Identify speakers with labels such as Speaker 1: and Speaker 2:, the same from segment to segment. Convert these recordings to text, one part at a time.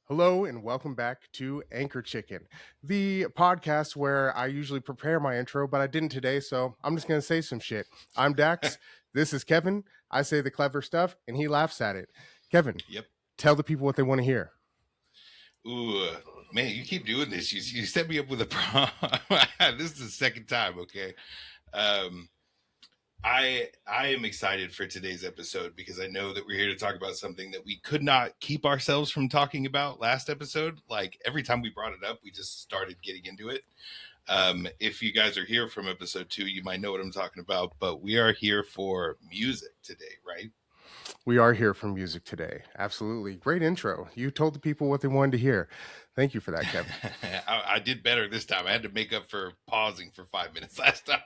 Speaker 1: Hello and welcome back to Anchor Chicken, the podcast where I usually prepare my intro, but I didn't today, so I'm just going to say some shit. I'm Dax. This is Kevin. I say the clever stuff, and he laughs at it. Kevin,
Speaker 2: Yep.
Speaker 1: tell the people what they want to hear.
Speaker 2: Ooh, man, you keep doing this. You set me up with a problem. This is the second time. Okay. Um, I am excited for today's episode because I know that we're here to talk about something that we could not keep ourselves from talking about last episode. Like every time we brought it up, we just started getting into it. If you guys are here from episode 2, you might know what I'm talking about. But we are here for music today, right?
Speaker 1: We are here for music today. Absolutely. Great intro. You told the people what they wanted to hear. Thank you for that, Kevin.
Speaker 2: I did better this time. I had to make up for pausing for 5 minutes last time.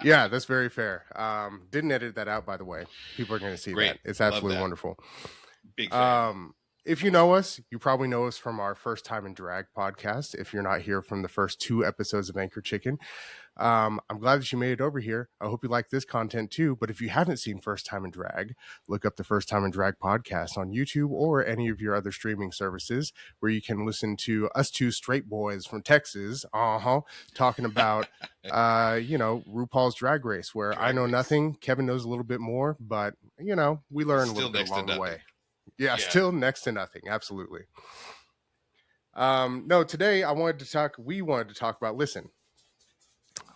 Speaker 1: Yeah, that's very fair. Didn't edit that out, by the way. People are going to see
Speaker 2: Great.
Speaker 1: that. It's
Speaker 2: Love
Speaker 1: absolutely
Speaker 2: that.
Speaker 1: wonderful.
Speaker 2: Big fan.
Speaker 1: If you know us, you probably know us from our First Time in Drag podcast. If you're not here from the first 2 episodes of Anchor Chicken, I'm glad that you made it over here. I hope you like this content too. But if you haven't seen First Time in Drag, look up the First Time in Drag podcast on YouTube or any of your other streaming services where you can listen to us 2 straight boys from Texas, talking about, RuPaul's Drag Race, where I
Speaker 2: Drag
Speaker 1: know
Speaker 2: Race.
Speaker 1: nothing. Kevin knows a little bit more, but, we learn a
Speaker 2: Still
Speaker 1: little bit
Speaker 2: next to
Speaker 1: along the
Speaker 2: nothing.
Speaker 1: way. Yeah,
Speaker 2: Yeah.
Speaker 1: still next to nothing. Absolutely. No, today we wanted to talk about, listen,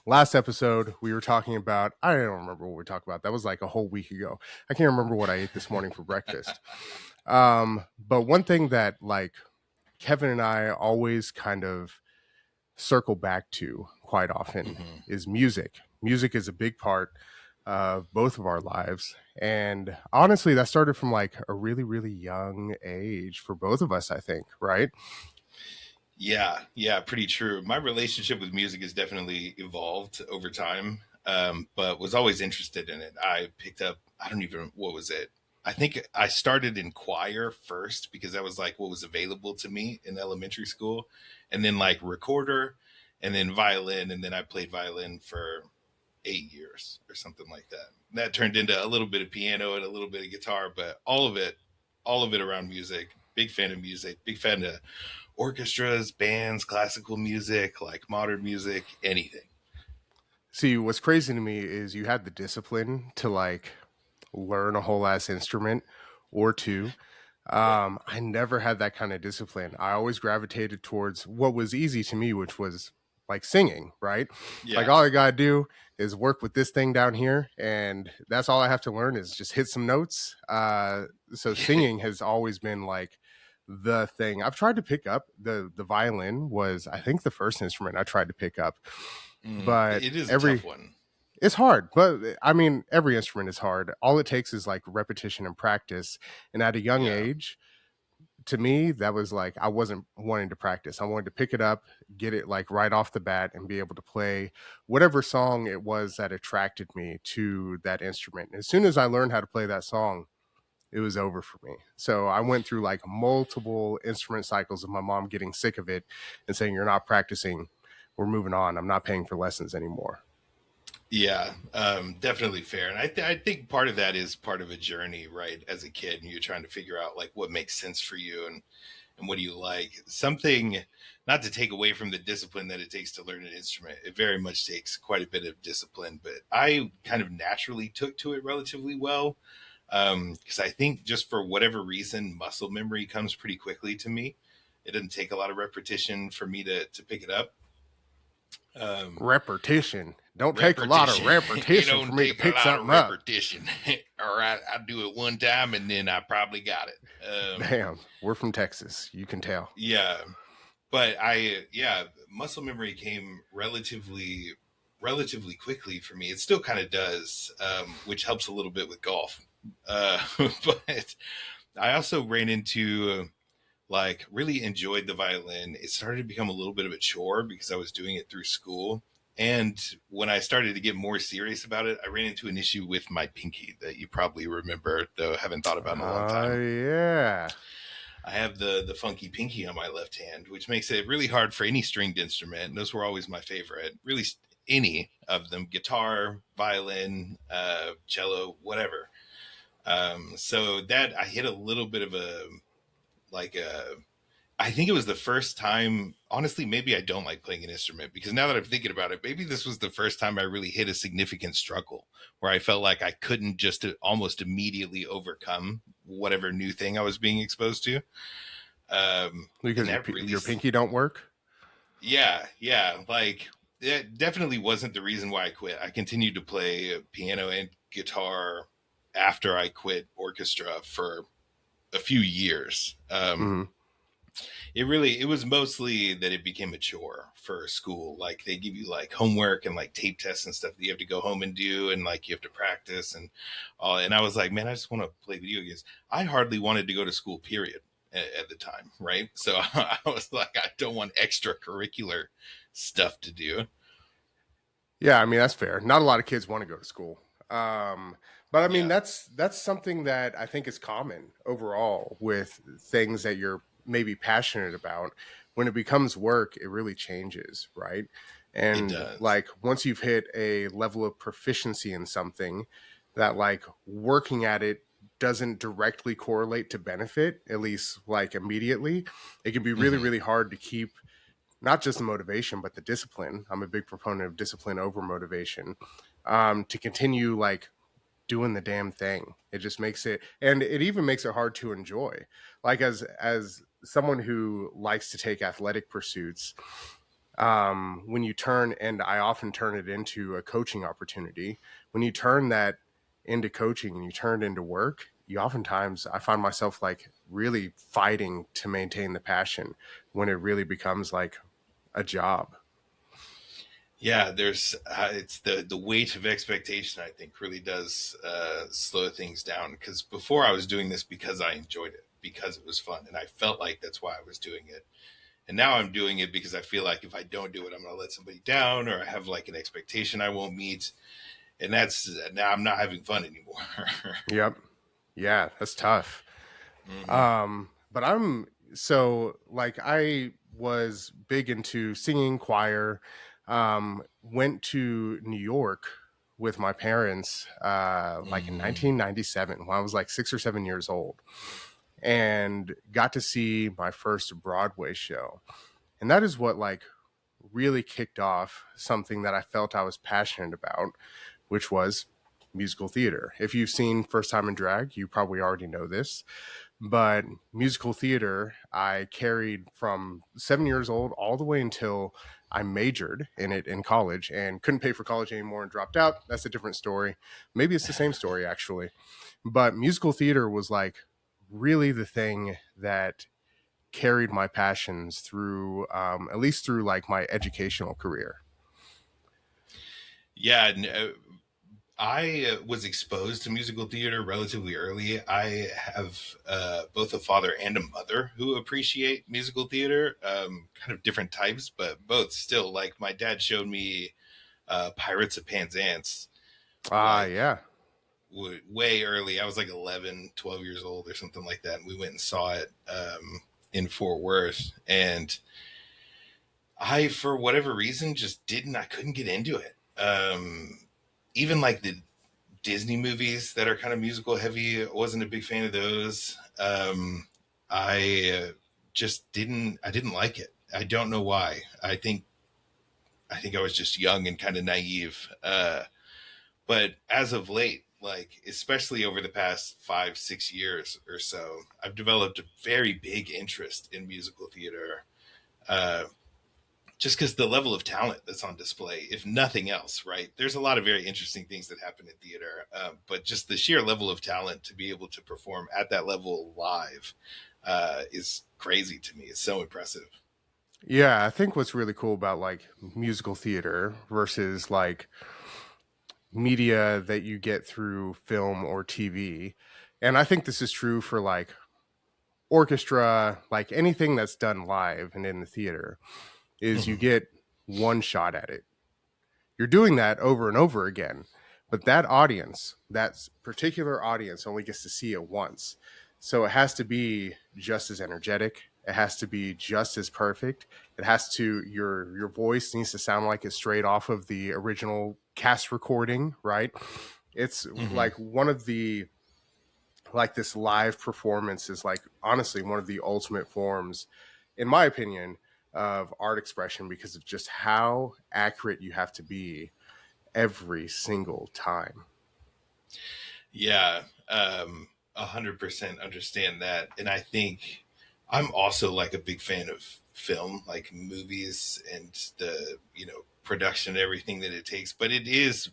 Speaker 1: last episode we were talking about, I don't remember what we talked about. That was like a whole week ago. I can't remember what I ate this morning for breakfast. But one thing that like Kevin and I always kind of circle back to quite often is music. Music is a big part of both of our lives. And honestly, that started from like a really, really young age for both of us, I think, right?
Speaker 2: Yeah, pretty true. My relationship with music has definitely evolved over time, but was always interested in it. I picked up, I don't even, what was it? I think I started in choir first because that was like what was available to me in elementary school, and then like recorder, and then violin, and then I played violin for 8 years or something like that. That turned into a little bit of piano and a little bit of guitar, but all of it around music. Big fan of music, big fan of orchestras, bands, classical music, like modern music, anything.
Speaker 1: See, what's crazy to me is you had the discipline to like learn a whole ass instrument or two.
Speaker 2: Yep.
Speaker 1: I never had that kind of discipline. I always gravitated towards what was easy to me, which was like singing, right? Like
Speaker 2: Yeah.
Speaker 1: all I gotta do is work with this thing down here, and that's all I have to learn is just hit some notes. So singing has always been like the thing. I've tried to pick up the violin was I think the first instrument I tried to pick up, but
Speaker 2: It is a tough
Speaker 1: every
Speaker 2: one.
Speaker 1: it's hard, but I mean, every instrument is hard. All it takes is like repetition and practice. And at a young
Speaker 2: Yeah.
Speaker 1: age, to me, that was like I wasn't wanting to practice. I wanted to pick it up, get it like right off the bat, and be able to play whatever song it was that attracted me to that instrument. As soon as I learned how to play that song, it was over for me. So I went through like multiple instrument cycles of my mom getting sick of it and saying, "You're not practicing. We're moving on. I'm not paying for lessons anymore."
Speaker 2: Yeah, definitely fair. And I think part of that is part of a journey, right? As a kid, and you're trying to figure out like what makes sense for you and what do you like. Something, not to take away from the discipline that it takes to learn an instrument. It very much takes quite a bit of discipline, but I kind of naturally took to it relatively well. Because I think just for whatever reason, muscle memory comes pretty quickly to me. It doesn't take a lot of repetition for me to pick it up. Um,
Speaker 1: Repetition. Don't take a lot of
Speaker 2: repetition. It
Speaker 1: repetition for
Speaker 2: don't
Speaker 1: me to
Speaker 2: take a
Speaker 1: pick
Speaker 2: lot of
Speaker 1: something up.
Speaker 2: repetition. Or I do it one time and then I probably got it.
Speaker 1: Damn, we're from Texas. You can tell.
Speaker 2: Yeah, but yeah, muscle memory came relatively quickly for me. It still kind of does, which helps a little bit with golf. But I also ran into like really enjoyed the violin. It started to become a little bit of a chore because I was doing it through school. And when I started to get more serious about it, I ran into an issue with my pinky that you probably remember, though I haven't thought about in a long time.
Speaker 1: Yeah.
Speaker 2: I have the funky pinky on my left hand, which makes it really hard for any stringed instrument. And those were always my favorite. Really, any of them: guitar, violin, cello, whatever. So that I hit a little bit of a like a I think it was the first time, honestly, maybe I don't like playing an instrument because now that I'm thinking about it, maybe this was the first time I really hit a significant struggle where I felt like I couldn't just almost immediately overcome whatever new thing I was being exposed to. And
Speaker 1: Because
Speaker 2: that really,
Speaker 1: your pinky don't work.
Speaker 2: yeah, yeah, like it definitely wasn't the reason why I quit. I continued to play piano and guitar after I quit orchestra for a few years.
Speaker 1: Mm-hmm.
Speaker 2: It was mostly that it became a chore for school. Like they give you like homework and like tape tests and stuff that you have to go home and do, and like you have to practice and all. And I was like, man, I just want to play video games. I hardly wanted to go to school, period, at the time, right? So I was like, I don't want extracurricular stuff to do.
Speaker 1: Yeah, I mean that's fair. Not a lot of kids want to go to school, but I mean
Speaker 2: Yeah,
Speaker 1: that's something that I think is common overall with things that you're maybe passionate about. When it becomes work, it really changes, right?
Speaker 2: it
Speaker 1: And
Speaker 2: does.
Speaker 1: like once you've hit a level of proficiency in something, that like working at it doesn't directly correlate to benefit, at least like immediately. It can be really,
Speaker 2: Hmm.
Speaker 1: really hard to keep not just the motivation but the discipline. I'm a big proponent of discipline over motivation, to continue like doing the damn thing. It just makes it, and it even makes it hard to enjoy. Like as someone who likes to take athletic pursuits, when you turn, and I often turn it into a coaching opportunity, when you turn that into coaching and you turn it into work, you oftentimes, I find myself like really fighting to maintain the passion when it really becomes like a job.
Speaker 2: Yeah, there's it's the weight of expectation. I think really does slow things down because before I was doing this because I enjoyed it, because it was fun, and I felt like that's why I was doing it. And now I'm doing it because I feel like if I don't do it, I'm going to let somebody down, or I have like an expectation I won't meet, and that's now I'm not having fun anymore.
Speaker 1: Yep. Yeah, that's tough.
Speaker 2: Hmm.
Speaker 1: But I'm so like I was big into singing choir. Went to New York with my parents like in
Speaker 2: Hmm.
Speaker 1: 1997 when I was like 6 or 7 years old, and got to see my first Broadway show. And that is what like really kicked off something that I felt I was passionate about, which was musical theater. If you've seen First Time in Drag, you probably already know this, but musical theater I carried from 7 years old all the way until I majored in it in college and couldn't pay for college anymore and dropped out. That's a different story. Maybe it's the same story actually. But musical theater was like really the thing that carried my passions through, at least through like my educational career.
Speaker 2: Yeah, I was exposed to musical theater relatively early. I have both a father and a mother who appreciate musical theater, kind of different types, but both still. Like my dad showed me Pirates of Penzance,
Speaker 1: Ah,
Speaker 2: like
Speaker 1: yeah.
Speaker 2: way early. I was like 11, 12 years old or something like that. And we went and saw it in Fort Worth. And I, for whatever reason, just didn't, I couldn't get into it. Even like the Disney movies that are kind of musical heavy, I wasn't a big fan of those. I just I didn't like it. I don't know why. I think I was just young and kind of naive. But as of late, like especially over the past 5, 6 years or so, I've developed a very big interest in musical theater. Uh, just because the level of talent that's on display, if nothing else, right? There's a lot of very interesting things that happen in theater, but just the sheer level of talent to be able to perform at that level live is crazy to me. It's so impressive.
Speaker 1: Yeah, I think what's really cool about like musical theater versus like media that you get through film or TV, and I think this is true for like orchestra, like anything that's done live and in the theater, is you
Speaker 2: Hmm.
Speaker 1: get one shot at it. You're doing that over and over again, but that audience, that particular audience, only gets to see it once. So it has to be just as energetic. It has to be just as perfect. It has to, your voice needs to sound like it's straight off of the original cast recording, right? It's
Speaker 2: Hmm.
Speaker 1: like one of the, like this live performance is like honestly one of the ultimate forms in my opinion, of art expression because of just how accurate you have to be every single time.
Speaker 2: Yeah, 100% understand that, and I think I'm also like a big fan of film, like movies and the production and everything that it takes. But it is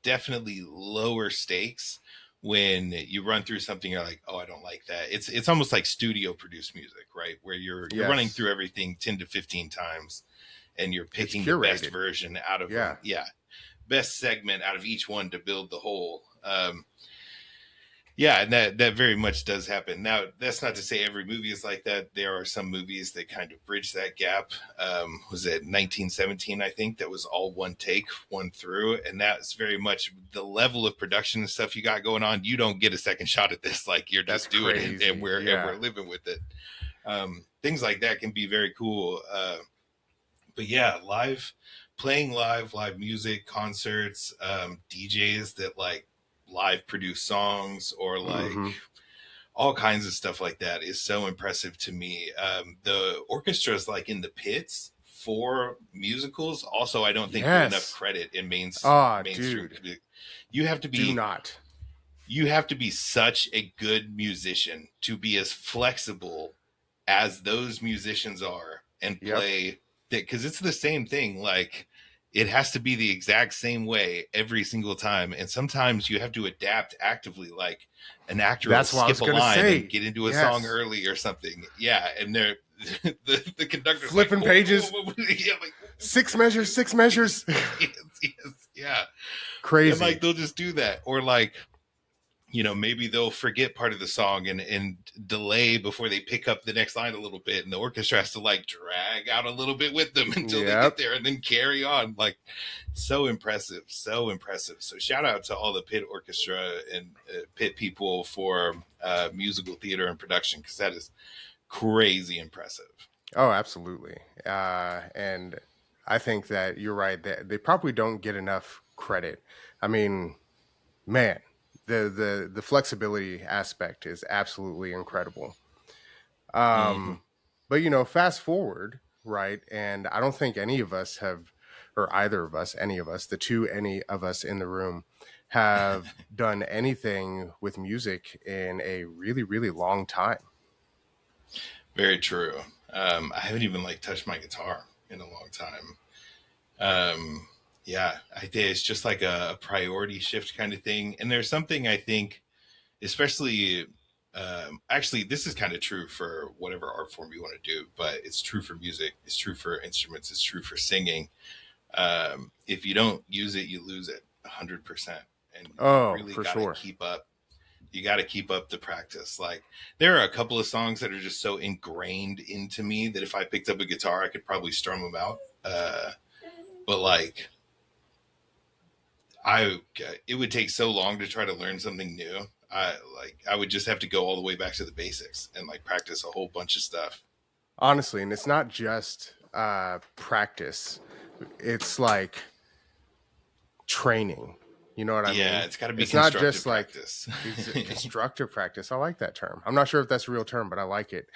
Speaker 2: definitely lower stakes when you run through something you're like, oh, I don't like that. It's almost like studio produced music, right? Where you're running
Speaker 1: Yes,
Speaker 2: through everything 10 to 15 times and you're
Speaker 1: it's
Speaker 2: picking the best
Speaker 1: curated.
Speaker 2: version out of
Speaker 1: Yeah,
Speaker 2: them. Yeah, best segment out of each one to build the whole. Yeah, and that very much does happen. Now, that's not to say every movie is like that. There are some movies that kind of bridge that gap. Was it 1917? I think that was all one take, one through, and that's very much the level of production and stuff you got going on. You don't get a second shot at this; like you're
Speaker 1: that's
Speaker 2: just doing it, and
Speaker 1: crazy.
Speaker 2: we're
Speaker 1: Yeah.
Speaker 2: living with it. Things like that can be very cool. But yeah, live music, concerts, DJs that like live produce songs or like
Speaker 1: Hmm.
Speaker 2: all kinds of stuff like that is so impressive to me. The orchestras like in the pits for musicals also I don't think get enough
Speaker 1: Yes.
Speaker 2: credit in
Speaker 1: Ah,
Speaker 2: mainstream.
Speaker 1: dude,
Speaker 2: You have to
Speaker 1: do
Speaker 2: be
Speaker 1: not.
Speaker 2: you have to be such a good musician to be as flexible as those musicians are and
Speaker 1: Yep.
Speaker 2: play that, because it's the same thing. Like it has to be the exact same way every single time, and sometimes you have to adapt actively. Like an actor will
Speaker 1: That's what I was
Speaker 2: skip a
Speaker 1: gonna
Speaker 2: line and
Speaker 1: say.
Speaker 2: get into a song
Speaker 1: Yes.
Speaker 2: early or something. Yeah, and they're the conductor's like,
Speaker 1: Flipping
Speaker 2: whoa,
Speaker 1: pages.
Speaker 2: whoa, whoa, whoa. Yeah, like
Speaker 1: Six measures, six measures.
Speaker 2: yes, yes, yeah, and like
Speaker 1: Crazy.
Speaker 2: they'll just do that, or like maybe they'll forget part of the song and delay before they pick up the next line a little bit, and the orchestra has to like drag out a little bit with them until they get
Speaker 1: Yep.
Speaker 2: there and then carry on. Like, so impressive, so impressive. So shout out to all the pit orchestra and pit people for musical theater and production, because that is crazy impressive.
Speaker 1: Oh, absolutely. And I think that you're right. They probably don't get enough credit. I mean, man, the flexibility aspect is absolutely incredible.
Speaker 2: Mm-hmm.
Speaker 1: Um, but fast forward, right? And I don't think any of us have, or either of us, any of us, the two any of us in the room, have done anything with music in a really, really long time.
Speaker 2: Very true. I haven't even like touched my guitar in a long time. Um, yeah, I think it's just like a priority shift kind of thing. And there's something I think, especially, actually, this is kind of true for whatever art form you want to do, but it's true for music. It's true for instruments. It's true for singing. If you don't use it, you lose it 100%. And you
Speaker 1: Oh,
Speaker 2: really
Speaker 1: for
Speaker 2: got to
Speaker 1: sure.
Speaker 2: keep up. You got to keep up the practice. Like there are a couple of songs that are just so ingrained into me that if I picked up a guitar, I could probably strum them out. But like I it would take so long to try to learn something new. I would just have to go all the way back to the basics and like practice a whole bunch of stuff.
Speaker 1: Honestly, and it's not just practice. It's like training. You know what I
Speaker 2: Yeah,
Speaker 1: mean?
Speaker 2: it's got to be
Speaker 1: It's not
Speaker 2: constructive
Speaker 1: just like
Speaker 2: practice.
Speaker 1: constructive practice. I like that term. I'm not sure if that's a real term, but I like it.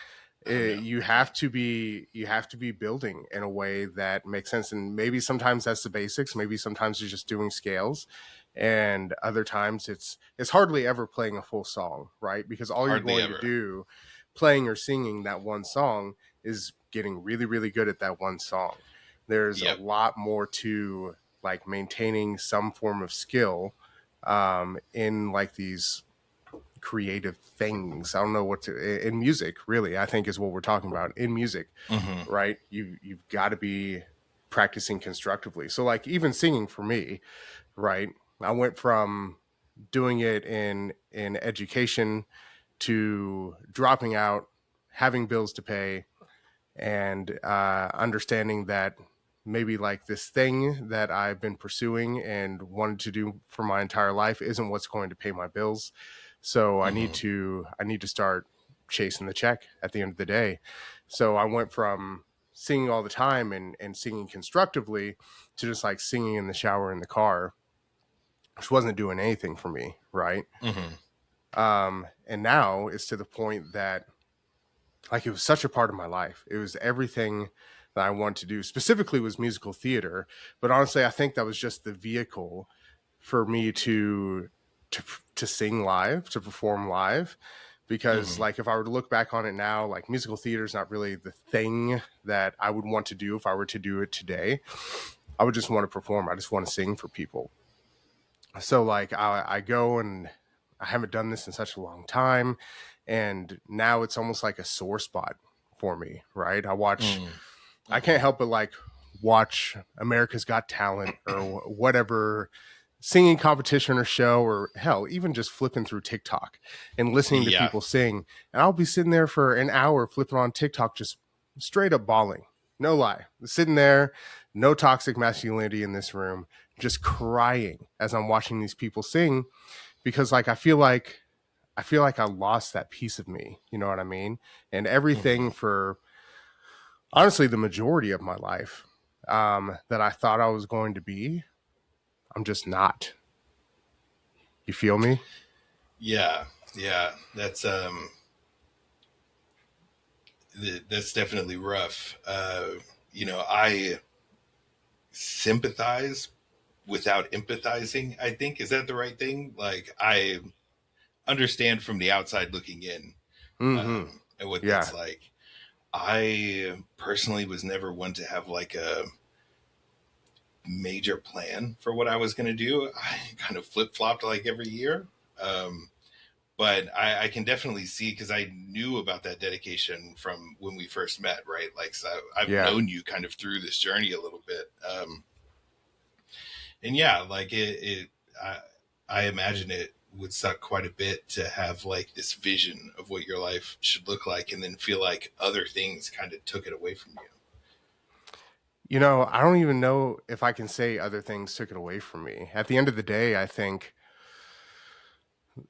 Speaker 2: Oh no.
Speaker 1: You have to be building in a way that makes sense, and maybe sometimes that's the basics. Maybe sometimes you're just doing scales, and other times it's hardly ever playing a full song, right? Because all you're
Speaker 2: Hardly
Speaker 1: going to
Speaker 2: ever.
Speaker 1: do playing or singing that one song is getting really, really good at that one song. There's a
Speaker 2: Yep.
Speaker 1: lot more to like maintaining some form of skill in like these creative things. I don't know what to in music really. I think is what we're talking about in music,
Speaker 2: Hmm.
Speaker 1: right? You've got to be practicing constructively. So like even singing for me, right? I went from doing it in education to dropping out, having bills to pay, and understanding that maybe like this thing that I've been pursuing and wanted to do for my entire life isn't what's going to pay my bills. So
Speaker 2: Hmm.
Speaker 1: I need to start chasing the check at the end of the day. So I went from singing all the time and singing constructively to just like singing in the shower in the car, which wasn't doing anything for me, right?
Speaker 2: Hmm.
Speaker 1: And now it's to the point that like it was such a part of my life. It was everything that I wanted to do. Specifically was musical theater, but honestly, I think that was just the vehicle for me to to sing live, to perform live. Because
Speaker 2: Hmm.
Speaker 1: like if I were to look back on it now, like musical theater is not really the thing that I would want to do if I were to do it today. I would just want to perform. I just want to sing for people. So like I go and I haven't done this in such a long time, and now it's almost like a sore spot for me, right? I can't
Speaker 2: Hmm.
Speaker 1: help but like watch America's Got Talent or whatever singing competition or show, or hell, even just flipping through TikTok and listening to
Speaker 2: Yeah.
Speaker 1: people sing. And I'll be sitting there for an hour flipping on TikTok, just straight up bawling. No lie. Sitting there, no toxic masculinity in this room, just crying as I'm watching these people sing because like I feel like I lost that piece of me. You know what I mean? And everything
Speaker 2: Hmm.
Speaker 1: for honestly the majority of my life that I thought I was going to be, I'm just not. You feel me?
Speaker 2: Yeah. Yeah. That's definitely rough. I sympathize without empathizing. I think, is that the right thing? Like, I understand from the outside looking in,
Speaker 1: Mm-hmm.
Speaker 2: and what
Speaker 1: Yeah.
Speaker 2: that's like. I personally was never one to have like a major plan for what I was going to do. I kind of flip flopped like every year. Um, but I can definitely see, because I knew about that dedication from when we first met, right? Like, so I've
Speaker 1: Yeah.
Speaker 2: known you kind of through this journey a little bit. And yeah, like I imagine it would suck quite a bit to have like this vision of what your life should look like and then feel like other things kind of took it away from you.
Speaker 1: You know, I don't even know if I can say other things took it away from me. At the end of the day, I think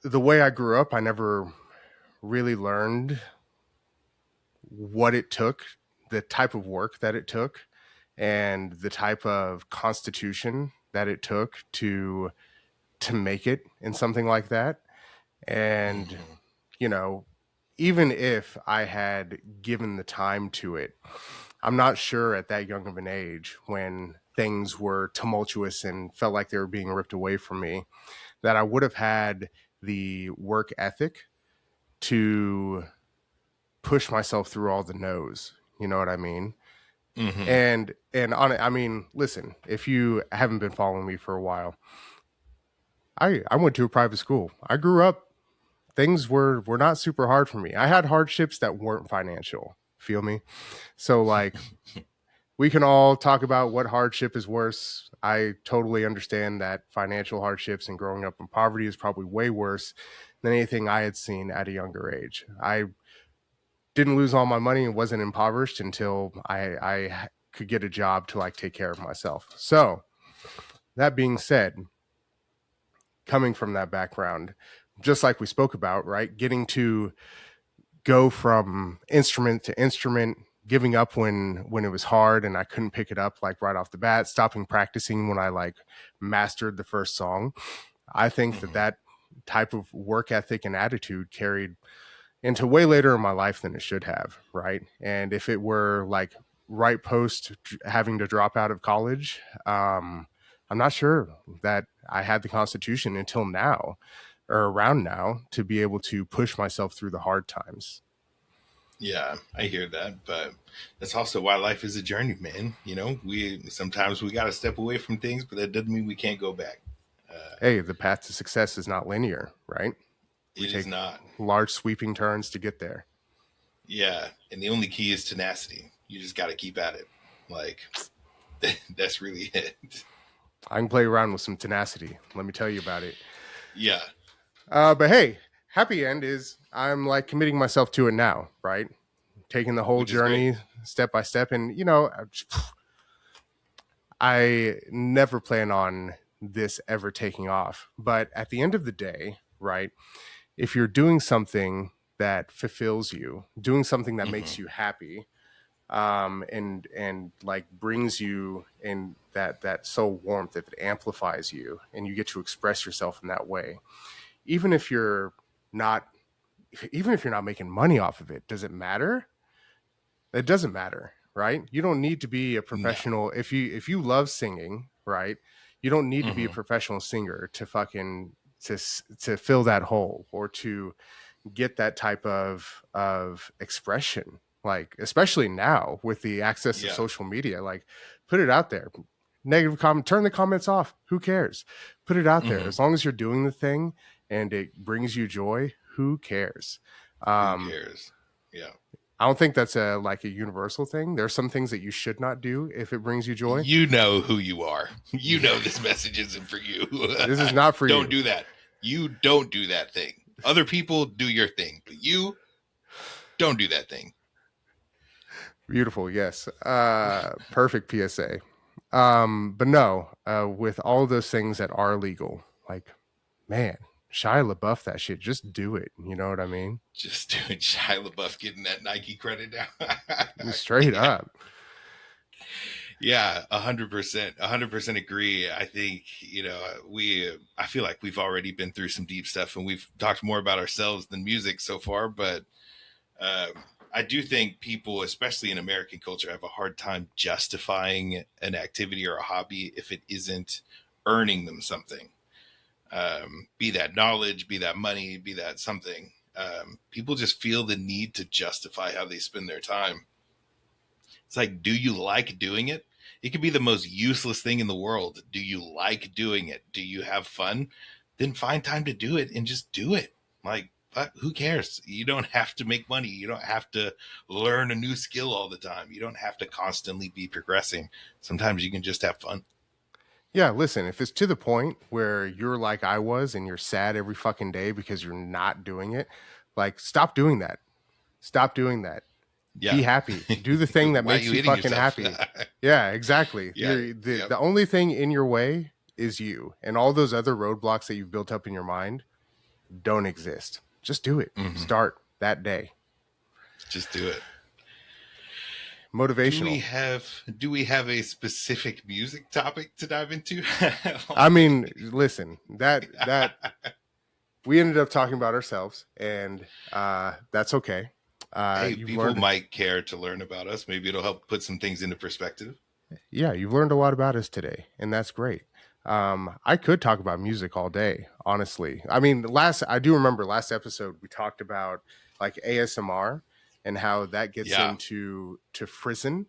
Speaker 1: the way I grew up, I never really learned what it took, the type of work that it took, and the type of constitution that it took to make it in something like that. And
Speaker 2: Hmm.
Speaker 1: you know, even if I had given the time to it, I'm not sure at that young of an age when things were tumultuous and felt like they were being ripped away from me that I would have had the work ethic to push myself through all the no's. You know what I mean?
Speaker 2: Hmm.
Speaker 1: And on it, I mean, listen, if you haven't been following me for a while, I went to a private school. I grew up, things were not super hard for me. I had hardships that weren't financial. Feel me? So like we can all talk about what hardship is worse. I totally understand that financial hardships and growing up in poverty is probably way worse than anything I had seen at a younger age. I didn't lose all my money and wasn't impoverished until I could get a job to like take care of myself. So that being said, coming from that background, just like we spoke about, right? Getting to go from instrument to instrument, giving up when it was hard and I couldn't pick it up like right off the bat, stopping practicing when I like mastered the first song. I think that
Speaker 2: Hmm.
Speaker 1: that type of work ethic and attitude carried into way later in my life than it should have, right? And if it were like right post having to drop out of college, I'm not sure that I had the constitution until now or around now to be able to push myself through the hard times.
Speaker 2: Yeah, I hear that, but that's also why life is a journey, man. We sometimes we got to step away from things, but that doesn't mean we can't go back. Uh,
Speaker 1: Hey, the path to success is not linear, right? We
Speaker 2: it is
Speaker 1: take
Speaker 2: not.
Speaker 1: large sweeping turns to get there.
Speaker 2: Yeah, and the only key is tenacity. You just got to keep at it. Like, that's really it.
Speaker 1: I can play around with some tenacity. Let me tell you about it.
Speaker 2: Yeah,
Speaker 1: But hey, happy end is I'm like committing myself to it now, right? Taking the whole
Speaker 2: which is great.
Speaker 1: journey step by step. And, you know, I never plan on this ever taking off. But at the end of the day, right, if you're doing something that fulfills you, doing something that
Speaker 2: Hmm.
Speaker 1: makes you happy, and like brings you in that soul warmth, if it amplifies you and you get to express yourself in that way, even if you're not even if you're not making money off of it, does it matter? It doesn't matter, right? You don't need to be a
Speaker 2: No.
Speaker 1: professional if you love singing, right? You don't need to be a
Speaker 2: Mm-hmm.
Speaker 1: professional singer to fucking to fill that hole or to get that type of expression, like especially now with the access to
Speaker 2: Yeah.
Speaker 1: social media. Like, put it out there. Negative comment, turn the comments off, who cares? Put it out there.
Speaker 2: Mm-hmm.
Speaker 1: As long as you're doing the thing and it brings you joy, who cares?
Speaker 2: Who
Speaker 1: um
Speaker 2: cares? Yeah.
Speaker 1: I don't think that's a like a universal thing. There's some things that you should not do if it brings you joy.
Speaker 2: You know who you are. You know this message isn't for you.
Speaker 1: This is not for
Speaker 2: Don't
Speaker 1: you.
Speaker 2: do that. You don't do that thing. Other people do your thing, but you don't do that thing.
Speaker 1: Beautiful, yes. Perfect PSA. But no, with all those things that are legal, like, man, Shia LaBeouf, that shit, just do it. You know what I mean?
Speaker 2: Just doing Shia LaBeouf getting that Nike credit now.
Speaker 1: Straight
Speaker 2: Yeah.
Speaker 1: up.
Speaker 2: Yeah, 100%, 100% agree. I think, I feel like we've already been through some deep stuff and we've talked more about ourselves than music so far. But I do think people, especially in American culture, have a hard time justifying an activity or a hobby if it isn't earning them something. Be that knowledge, be that money, be that something. People just feel the need to justify how they spend their time. It's like, do you like doing it? It could be the most useless thing in the world. Do you like doing it? Do you have fun? Then find time to do it and just do it. Like, who cares? You don't have to make money. You don't have to learn a new skill all the time. You don't have to constantly be progressing. Sometimes you can just have fun.
Speaker 1: Yeah, listen, if it's to the point where you're like I was and you're sad every fucking day because you're not doing it, like, stop doing that. Stop doing that.
Speaker 2: Yeah.
Speaker 1: Be happy. Do the thing that
Speaker 2: Why are
Speaker 1: makes
Speaker 2: you
Speaker 1: you
Speaker 2: hitting
Speaker 1: fucking
Speaker 2: yourself?
Speaker 1: happy. Yeah, exactly.
Speaker 2: Yeah.
Speaker 1: The only thing in your way is you, and all those other roadblocks that you've built up in your mind don't exist. Just do it.
Speaker 2: Mm-hmm.
Speaker 1: Start that day.
Speaker 2: Just do it.
Speaker 1: Motivational.
Speaker 2: Do we have a specific music topic to dive into?
Speaker 1: I mean, listen, that we ended up talking about ourselves, and that's okay.
Speaker 2: Hey,
Speaker 1: You've
Speaker 2: people
Speaker 1: learned,
Speaker 2: might care to learn about us. Maybe it'll help put some things into perspective.
Speaker 1: yeah, you've learned a lot about us today, and that's great. I could talk about music all day, honestly. I mean, I do remember last episode we talked about like ASMR and how that gets
Speaker 2: Yeah.
Speaker 1: into to frisson,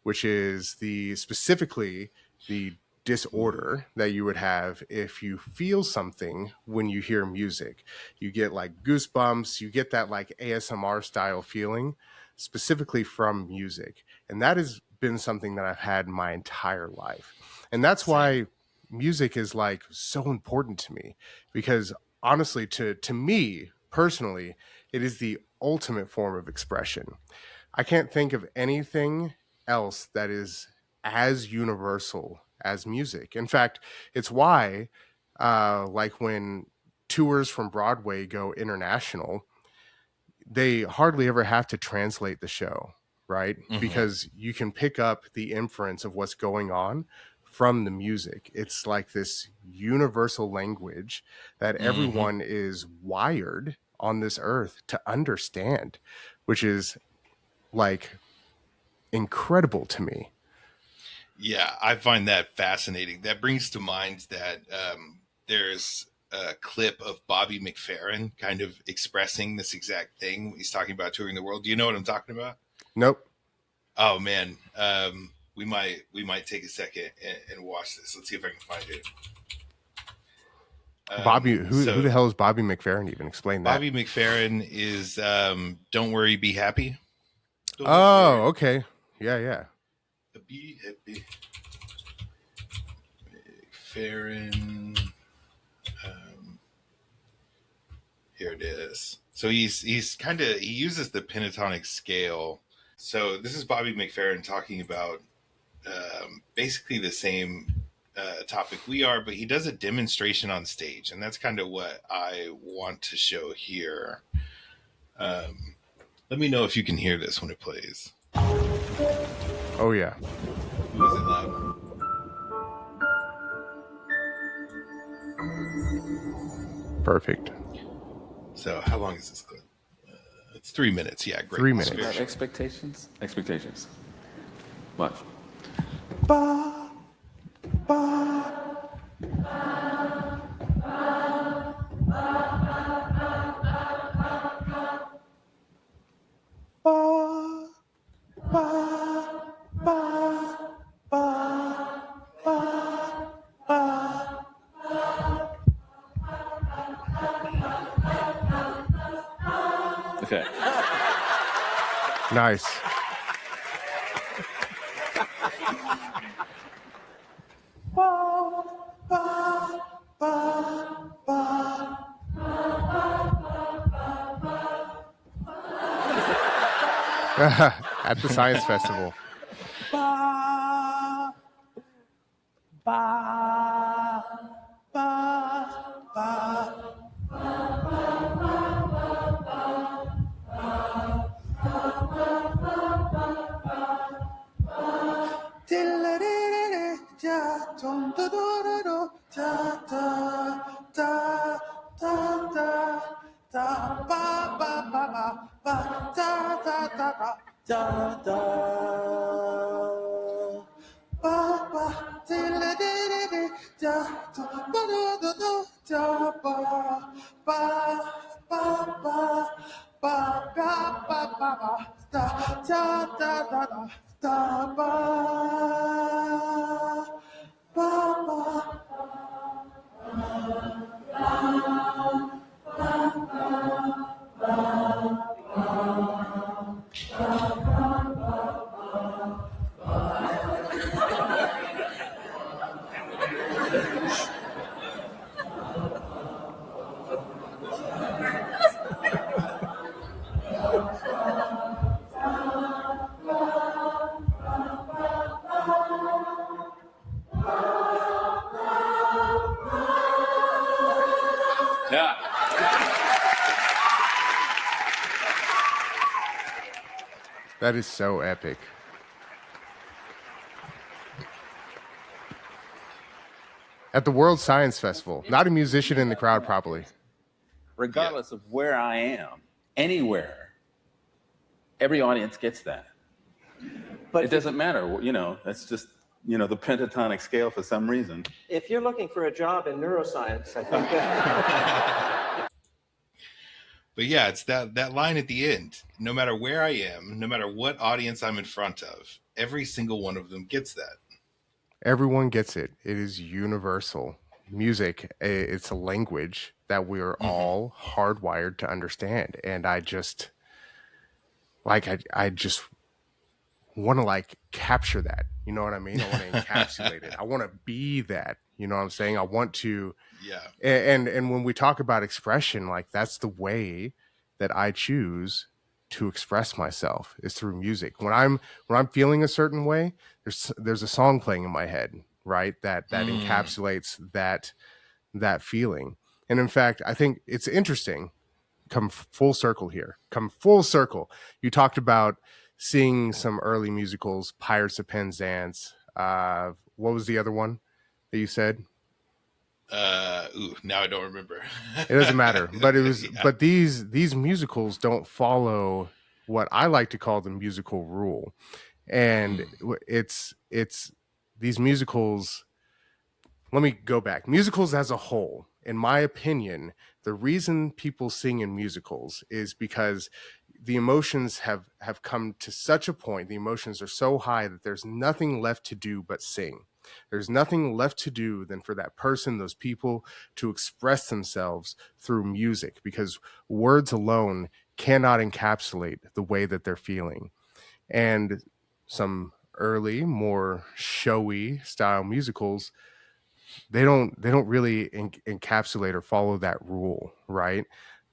Speaker 1: which is specifically the disorder that you would have if you feel something when you hear music. You get like goosebumps, you get that like ASMR style feeling specifically from music. And that has been something that I've had my entire life. And that's
Speaker 2: Same.
Speaker 1: why music is like so important to me, because honestly, to me personally, it is the ultimate form of expression. I can't think of anything else that is as universal as music. In fact, it's why like when tours from Broadway go international, they hardly ever have to translate the show, right?
Speaker 2: Mm-hmm.
Speaker 1: Because you can pick up the inference of what's going on from the music. It's like this universal language that
Speaker 2: Mm-hmm.
Speaker 1: everyone is wired on this earth to understand, which is like incredible to me.
Speaker 2: Yeah, I find that fascinating. That brings to mind that there's a clip of Bobby McFerrin kind of expressing this exact thing. He's talking about touring the world. Do you know what I'm talking about?
Speaker 1: Nope.
Speaker 2: Oh man, we might take a second and watch this. Let's see if I can find it.
Speaker 1: Bobby, who the
Speaker 2: So
Speaker 1: hell is Bobby McFerrin? Even explain that.
Speaker 2: Bobby McFerrin is "Don't Worry, Be Happy." Don't
Speaker 1: Oh,
Speaker 2: worry,
Speaker 1: okay. Yeah, yeah.
Speaker 2: be happy. McFerrin. Um, Here it is. So he's kind of he uses the pentatonic scale. So this is Bobby McFerrin talking about basically the same topic we are, but he does a demonstration on stage, and that's kind of what I want to show here. Um, Let me know if you can hear this when it plays.
Speaker 1: Oh, yeah.
Speaker 2: Ooh, is it loud?
Speaker 1: Perfect.
Speaker 2: So how long is this clip? It's 3 minutes. Yeah, great.
Speaker 1: 3
Speaker 2: It's
Speaker 1: minutes.
Speaker 2: very short.
Speaker 3: Expectations. Watch. Ba, ba, ba, ba, ba, ba, ba, ba. Okay.
Speaker 1: Nice. At the science festival.
Speaker 3: Ba, ba, ba, ba. Yeah.
Speaker 1: That is so epic. At the World Science Festival, not a musician in the crowd, probably.
Speaker 3: Regardless of where I am, anywhere, every audience gets that. But it doesn't matter, that's just, the pentatonic scale for some reason.
Speaker 4: If you're looking for a job in neuroscience, I think that
Speaker 2: But yeah, it's that line at the end. No matter where I am, no matter what audience I'm in front of, every single one of them gets that.
Speaker 1: Everyone gets it. It is universal. Music, it's a language that we're all hardwired to understand. And I just want to capture that. You know what I mean? I want to encapsulate it. I want to be that. You know what I'm saying? I want to.
Speaker 2: Yeah.
Speaker 1: And when we talk about expression, that's the way that I choose to express myself is through music. When I'm feeling a certain way, there's a song playing in my head, right? That encapsulates that feeling. And in fact, I think it's interesting. Come full circle here. Come full circle. You talked about seeing some early musicals, Pirates of Penzance. What was the other one that you said?
Speaker 2: Now I don't remember.
Speaker 1: It doesn't matter, but it was.
Speaker 2: Yeah.
Speaker 1: But these musicals don't follow what I like to call the musical rule, and it's these musicals. Let me go back. Musicals as a whole, in my opinion, the reason people sing in musicals is because the emotions have come to such a point. The emotions are so high that there's nothing left to do but sing. There's nothing left to do than for that person, those people, to express themselves through music, because words alone cannot encapsulate the way that they're feeling. And some early, more showy style musicals, they don't really encapsulate or follow that rule, right?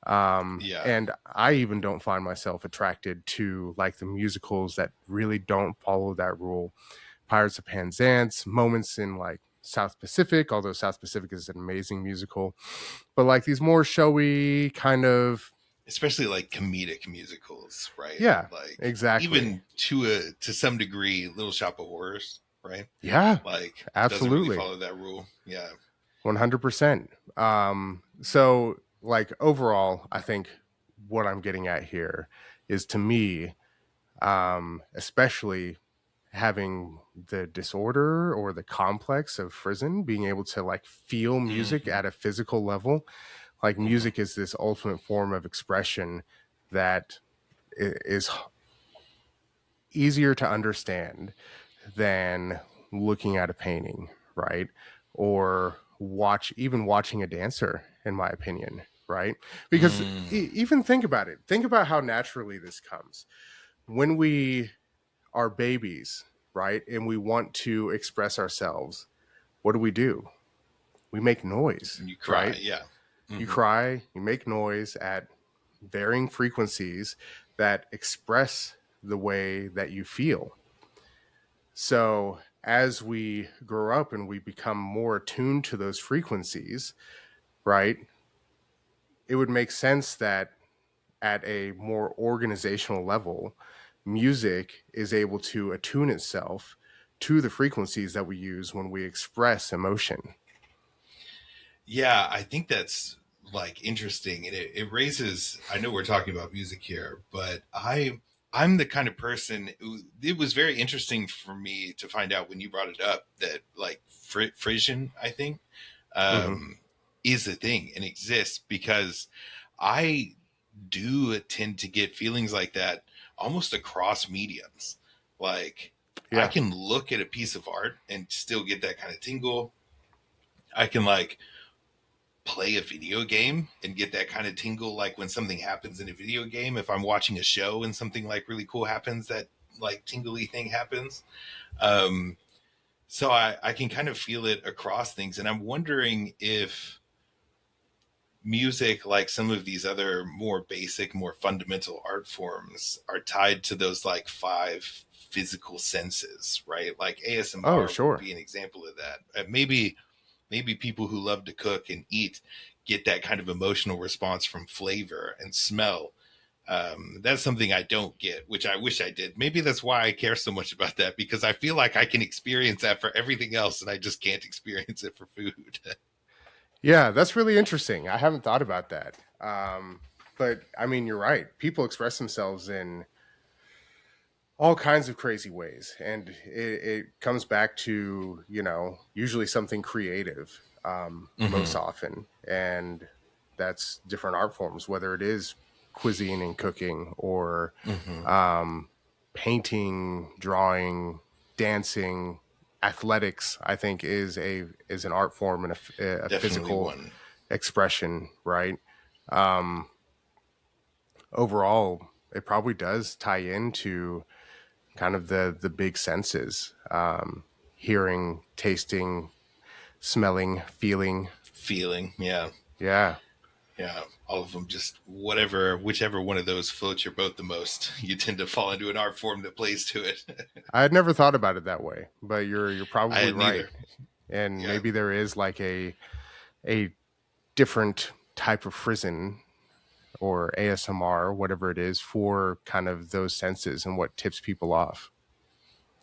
Speaker 2: Yeah.
Speaker 1: And I even don't find myself attracted to the musicals that really don't follow that rule. Pirates of Penzance, moments in South Pacific, although South Pacific is an amazing musical, but these more showy kind of,
Speaker 2: especially comedic musicals, right?
Speaker 1: Yeah, exactly.
Speaker 2: Even to some degree, Little Shop of Horrors, right?
Speaker 1: Yeah,
Speaker 2: Doesn't really
Speaker 1: absolutely.
Speaker 2: follow that rule. Yeah.
Speaker 1: 100%. So overall, I think what I'm getting at here is, to me, especially having the disorder or the complex of Friesen, being able to like feel music
Speaker 2: Mm-hmm.
Speaker 1: at a physical level. Like
Speaker 2: Mm-hmm.
Speaker 1: music is this ultimate form of expression that is easier to understand than looking at a painting, right? Or watching a dancer, in my opinion, right? Because even think about it. Think about how naturally this comes. When we are babies, right? And we want to express ourselves, what do? We make noise,
Speaker 2: You cry,
Speaker 1: right?
Speaker 2: yeah.
Speaker 1: You
Speaker 2: Mm-hmm.
Speaker 1: cry, you make noise at varying frequencies that express the way that you feel. So as we grow up and we become more attuned to those frequencies, right, it would make sense that at a more organizational level, music is able to attune itself to the frequencies that we use when we express emotion.
Speaker 2: Yeah, I think that's like interesting, and it raises. I know we're talking about music here, but I'm the kind of person who, it was very interesting for me to find out when you brought it up that like Frisian, I think,
Speaker 1: Mm-hmm.
Speaker 2: um, is a thing and exists, because I do tend to get feelings like that almost across mediums. Like I
Speaker 1: Yeah.
Speaker 2: can look at a piece of art and still get that kind of tingle. I can like play a video game and get that kind of tingle, like when something happens in a video game. If I'm watching a show and something like really cool happens, that like tingly thing happens. um so I can kind of feel it across things, and I'm wondering if music, like some of these other more basic, more fundamental art forms, are tied to those like five physical senses, right? Like
Speaker 1: Oh,
Speaker 2: ASMR would
Speaker 1: sure.
Speaker 2: be an example of that. Maybe people who love to cook and eat get that kind of emotional response from flavor and smell. That's something I don't get, which I wish I did. Maybe that's why I care so much about that, because I feel like I can experience that for everything else, and I just can't experience it for food.
Speaker 1: Yeah, that's really interesting. I haven't thought about that. But I mean, you're right. People express themselves in all kinds of crazy ways, and it comes back to, usually something creative, most
Speaker 2: Mm-hmm.
Speaker 1: often. And that's different art forms, whether it is cuisine and cooking, or
Speaker 2: Mm-hmm.
Speaker 1: um, painting, drawing, dancing, athletics. I think is an art form and a
Speaker 2: Definitely
Speaker 1: physical
Speaker 2: one.
Speaker 1: expression, right? um, Overall, it probably does tie into kind of the big senses: hearing, tasting, smelling, feeling.
Speaker 2: Feeling, yeah.
Speaker 1: Yeah,
Speaker 2: Yeah, all of them, just whichever one of those floats your boat the most, you tend to fall into an art form that plays to it.
Speaker 1: I had never thought about it that way, but you're
Speaker 2: I
Speaker 1: probably
Speaker 2: had
Speaker 1: right.
Speaker 2: neither.
Speaker 1: And
Speaker 2: Yeah.
Speaker 1: maybe there is like a different type of frisson or ASMR, whatever it is, for kind of those senses and what tips people off.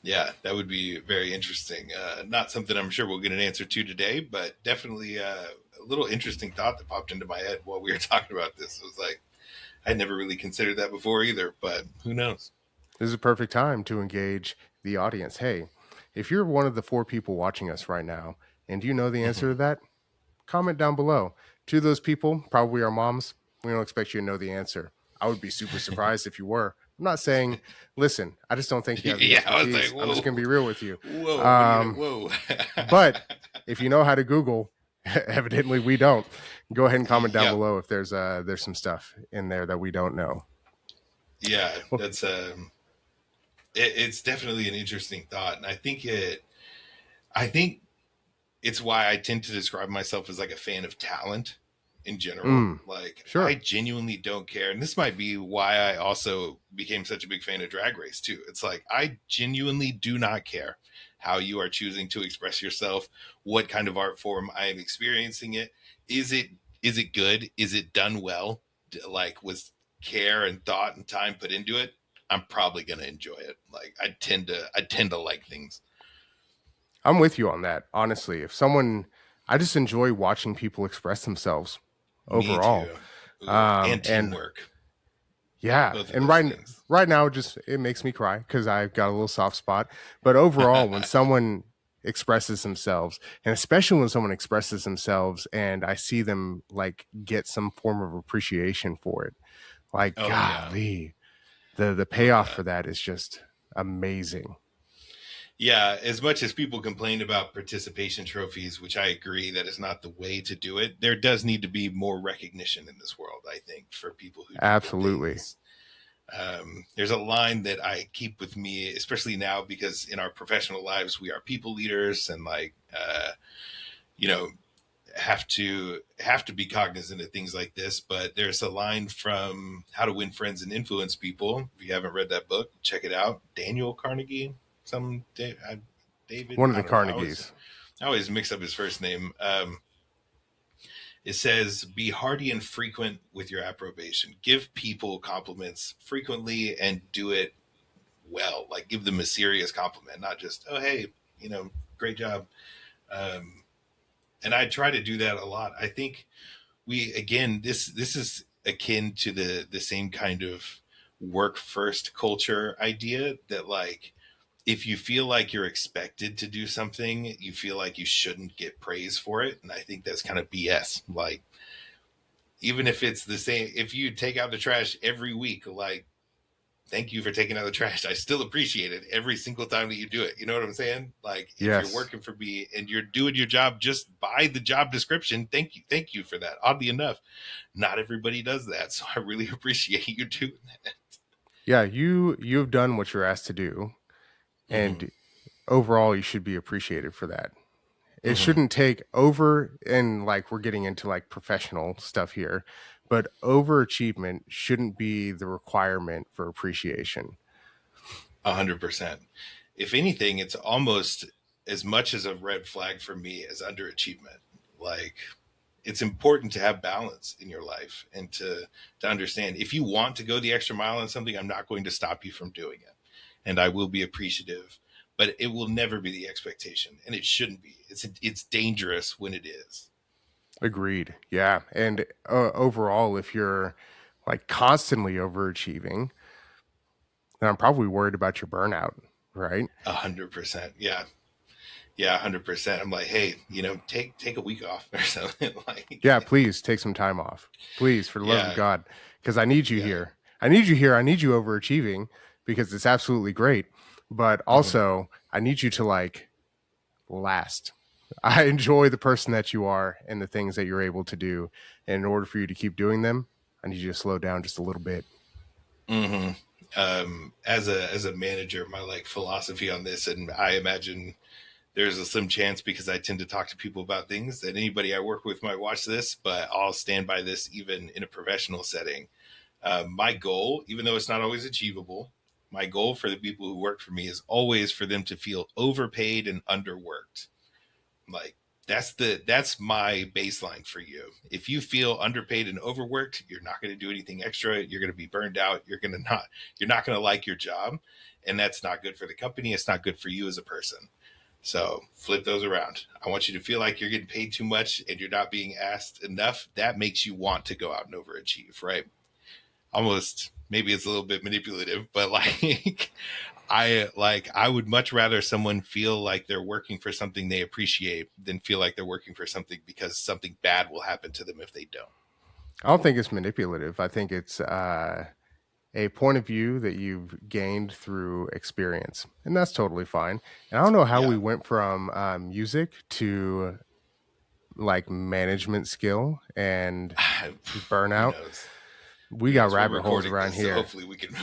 Speaker 2: Yeah, that would be very interesting. Not something I'm sure we'll get an answer to today, but definitely a little interesting thought that popped into my head while we were talking about this. It was like, I'd never really considered that before either, but who knows?
Speaker 1: This is a perfect time to engage the audience. Hey, if you're one of the four people watching us right now and you know the answer to
Speaker 2: Hmm.
Speaker 1: that, comment down below. To those people, probably our moms, we don't expect you to know the answer. I would be super surprised if you were. I'm not saying, listen, I just don't think you have the
Speaker 2: Yeah, I was like,
Speaker 1: expertise. I'm just going to
Speaker 2: whoa,
Speaker 1: be real with you.
Speaker 2: whoa, what do you know?
Speaker 1: Um,
Speaker 2: Whoa.
Speaker 1: but if you know how to Google, evidently we don't. Go ahead and comment down
Speaker 2: Yeah,
Speaker 1: below if there's some stuff in there that we don't know.
Speaker 2: yeah,
Speaker 1: Well,
Speaker 2: that's it's definitely an interesting thought, and I think it's why I tend to describe myself as like a fan of talent in general.
Speaker 1: mm,
Speaker 2: Like I
Speaker 1: sure.
Speaker 2: genuinely don't care. And this might be why I also became such a big fan of Drag Race too. It's like I genuinely do not care how you are choosing to express yourself, what kind of art form I am experiencing it. Is it is it good? Is it done well? Like with care and thought and time put into it? I'm probably gonna enjoy it. Like I tend to like things.
Speaker 1: I'm with you on that. Honestly, if someone, I just enjoy watching people express themselves
Speaker 2: Me
Speaker 1: overall.
Speaker 2: too. Ooh, and
Speaker 1: And
Speaker 2: teamwork.
Speaker 1: Yeah,
Speaker 2: Both of
Speaker 1: and
Speaker 2: those things.
Speaker 1: right now, just it makes me cry because I've got a little soft spot. But overall, when someone expresses themselves, and especially when someone expresses themselves, and I see them like get some form of appreciation for it, like
Speaker 2: Oh yeah.
Speaker 1: golly, the
Speaker 2: Oh
Speaker 1: payoff
Speaker 2: yeah.
Speaker 1: for that is just amazing.
Speaker 2: Yeah, as much as people complain about participation trophies, which I agree that is not the way to do it, there does need to be more recognition in this world, I think, for people who do good
Speaker 1: Absolutely.
Speaker 2: things. There's a line that I keep with me, especially now, because in our professional lives, we are people leaders and you know, have to be cognizant of things like this. But there's a line from How to Win Friends and Influence People. If you haven't read that book, check it out. Daniel Carnegie, David.
Speaker 1: One of
Speaker 2: I
Speaker 1: the
Speaker 2: don't know.
Speaker 1: Carnegies.
Speaker 2: I always mix up his first name. It says, "Be hearty and frequent with your approbation. Give people compliments frequently and do it well. Like give them a serious compliment, not just oh hey, great job." Um, and I try to do that a lot. I think we again this is akin to the same kind of work first culture idea that like if you feel like you're expected to do something, you feel like you shouldn't get praise for it. And I think that's kind of BS. Like even if it's the same, if you take out the trash every week, like thank you for taking out the trash. I still appreciate it every single time that you do it. You know what I'm saying? Like if you're
Speaker 1: Yes.
Speaker 2: working for me and you're doing your job just by the job description, thank you for that. Oddly enough, not everybody does that. So I really appreciate you doing that.
Speaker 1: Yeah, you've done what you're asked to do,
Speaker 2: Mm-hmm.
Speaker 1: and overall, you should be appreciated for that. It
Speaker 2: Mm-hmm.
Speaker 1: shouldn't take over, and like we're getting into like professional stuff here, but overachievement shouldn't be the requirement for appreciation.
Speaker 2: 100%. If anything, it's almost as much as a red flag for me as underachievement. Like it's important to have balance in your life and to understand if you want to go the extra mile on something, I'm not going to stop you from doing it, and I will be appreciative, but it will never be the expectation, and it shouldn't be. It's dangerous when it is.
Speaker 1: Agreed. Yeah, and overall, if you're like constantly overachieving, then I'm probably worried about your burnout, right?
Speaker 2: 100%. Yeah. Yeah, 100%. I'm like, hey, take a week off or something.
Speaker 1: Yeah,
Speaker 2: Like,
Speaker 1: please take some time off. Please, for the love of
Speaker 2: yeah,
Speaker 1: God, because I need you
Speaker 2: yeah.
Speaker 1: here. I need you here. I need you overachieving because it's absolutely great. But
Speaker 2: Hmm.
Speaker 1: also, I need you to like last. I enjoy the person that you are and the things that you're able to do. And in order for you to keep doing them, I need you to slow down just a little bit.
Speaker 2: Hmm. As a manager, my like philosophy on this, and I imagine there's a slim chance because I tend to talk to people about things that anybody I work with might watch this, but I'll stand by this even in a professional setting. My goal, even though it's not always achievable, my goal for the people who work for me is always for them to feel overpaid and underworked. Like that's my baseline for you. If you feel underpaid and overworked, you're not going to do anything extra. You're going to be burned out. You're not going to like your job, and that's not good for the company. It's not good for you as a person. So flip those around. I want you to feel like you're getting paid too much and you're not being asked enough. That makes you want to go out and overachieve, right? Almost maybe it's a little bit manipulative, but like I would much rather someone feel like they're working for something they appreciate than feel like they're working for something because something bad will happen to them if they don't.
Speaker 1: I don't think it's manipulative. I think it's a point of view that you've gained through experience, and that's totally fine. And I don't know how we
Speaker 2: Yeah.
Speaker 1: went from music to like management skill and
Speaker 2: Who
Speaker 1: burnout.
Speaker 2: knows?
Speaker 1: We
Speaker 2: Who
Speaker 1: got
Speaker 2: knows? We're
Speaker 1: rabbit holes
Speaker 2: recording
Speaker 1: around
Speaker 2: this, so
Speaker 1: here.
Speaker 2: hopefully we can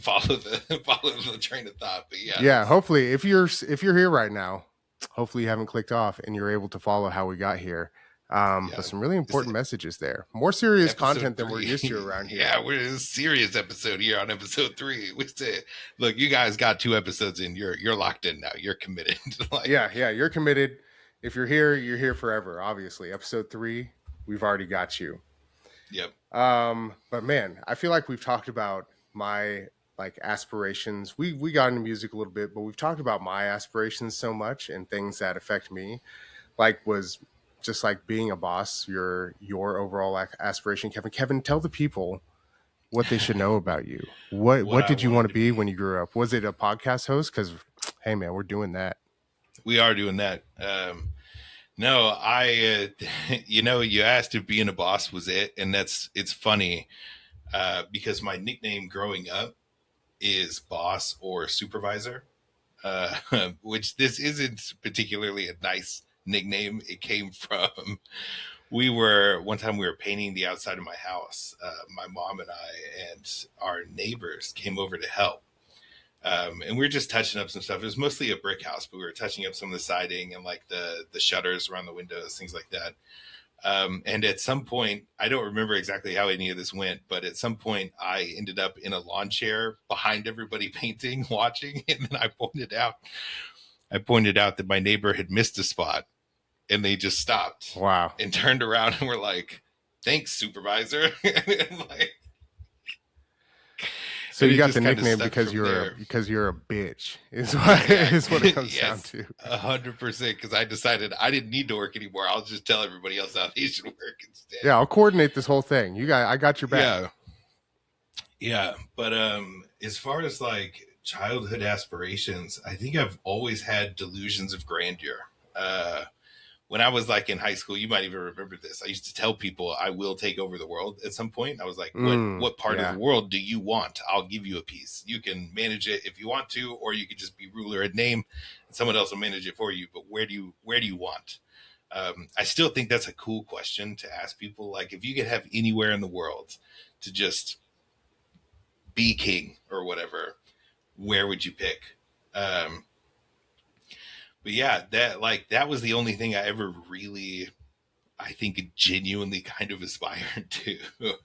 Speaker 2: follow the follow the train of thought. But yeah,
Speaker 1: Yeah,
Speaker 2: that's
Speaker 1: hopefully if you're here right now, hopefully you haven't clicked off and you're able to follow how we got here. But
Speaker 2: yeah.
Speaker 1: some really
Speaker 2: This
Speaker 1: important messages there. More serious
Speaker 2: episode
Speaker 1: content than we're
Speaker 2: three.
Speaker 1: used to around here.
Speaker 2: Yeah, we're in a serious episode here on episode 3. We said, look, you guys got 2 episodes in. You're locked in now. You're committed. Like,
Speaker 1: Yeah, you're committed. If you're here forever, obviously. Episode 3, we've already got you.
Speaker 2: yep.
Speaker 1: But man, I feel like we've talked about my like aspirations. We got into music a little bit, but we've talked about my aspirations so much and things that affect me. Like was just like being a boss, your overall aspiration. Kevin, tell the people what they should know about you. What
Speaker 2: I
Speaker 1: did you want
Speaker 2: wanted
Speaker 1: to
Speaker 2: to
Speaker 1: be
Speaker 2: be.
Speaker 1: when you grew up? Was it a podcast host? Because hey, man, we're doing that.
Speaker 2: We are doing that. No, you asked if being a boss was it, and it's funny because my nickname growing up is boss or supervisor, which this isn't particularly a nice nickname. It came from one time we were painting the outside of my house. My mom and I and our neighbors came over to help. And we were just touching up some stuff. It was mostly a brick house, but we were touching up some of the siding and like the shutters around the windows, things like that. And at some point, I don't remember exactly how any of this went, but at some point I ended up in a lawn chair behind everybody painting, watching. And then I pointed out that my neighbor had missed a spot, and they just stopped
Speaker 1: Wow.
Speaker 2: and turned around and were like, "Thanks, supervisor." And like,
Speaker 1: So
Speaker 2: and
Speaker 1: you
Speaker 2: it
Speaker 1: got
Speaker 2: just
Speaker 1: the
Speaker 2: kinda
Speaker 1: nickname
Speaker 2: stuck
Speaker 1: because
Speaker 2: from there.
Speaker 1: you're a bitch. Is what it comes down
Speaker 2: Yes,
Speaker 1: to.
Speaker 2: 100%. Because I decided I didn't need to work anymore. I'll just tell everybody else how they should work instead.
Speaker 1: Yeah, I'll coordinate this whole thing. I got your back.
Speaker 2: Yeah, yeah. But as far as like childhood aspirations, I think I've always had delusions of grandeur. When I was like in high school, you might even remember this. I used to tell people I will take over the world at some point. I was like, what part of
Speaker 1: Yeah.
Speaker 2: the world do you want? I'll give you a piece. You can manage it if you want to, or you could just be ruler in name and someone else will manage it for you. But where do you want? I still think that's a cool question to ask people. Like, if you could have anywhere in the world to just be king or whatever, where would you pick? But yeah, that was the only thing I ever really, I think, genuinely kind of aspired to. It's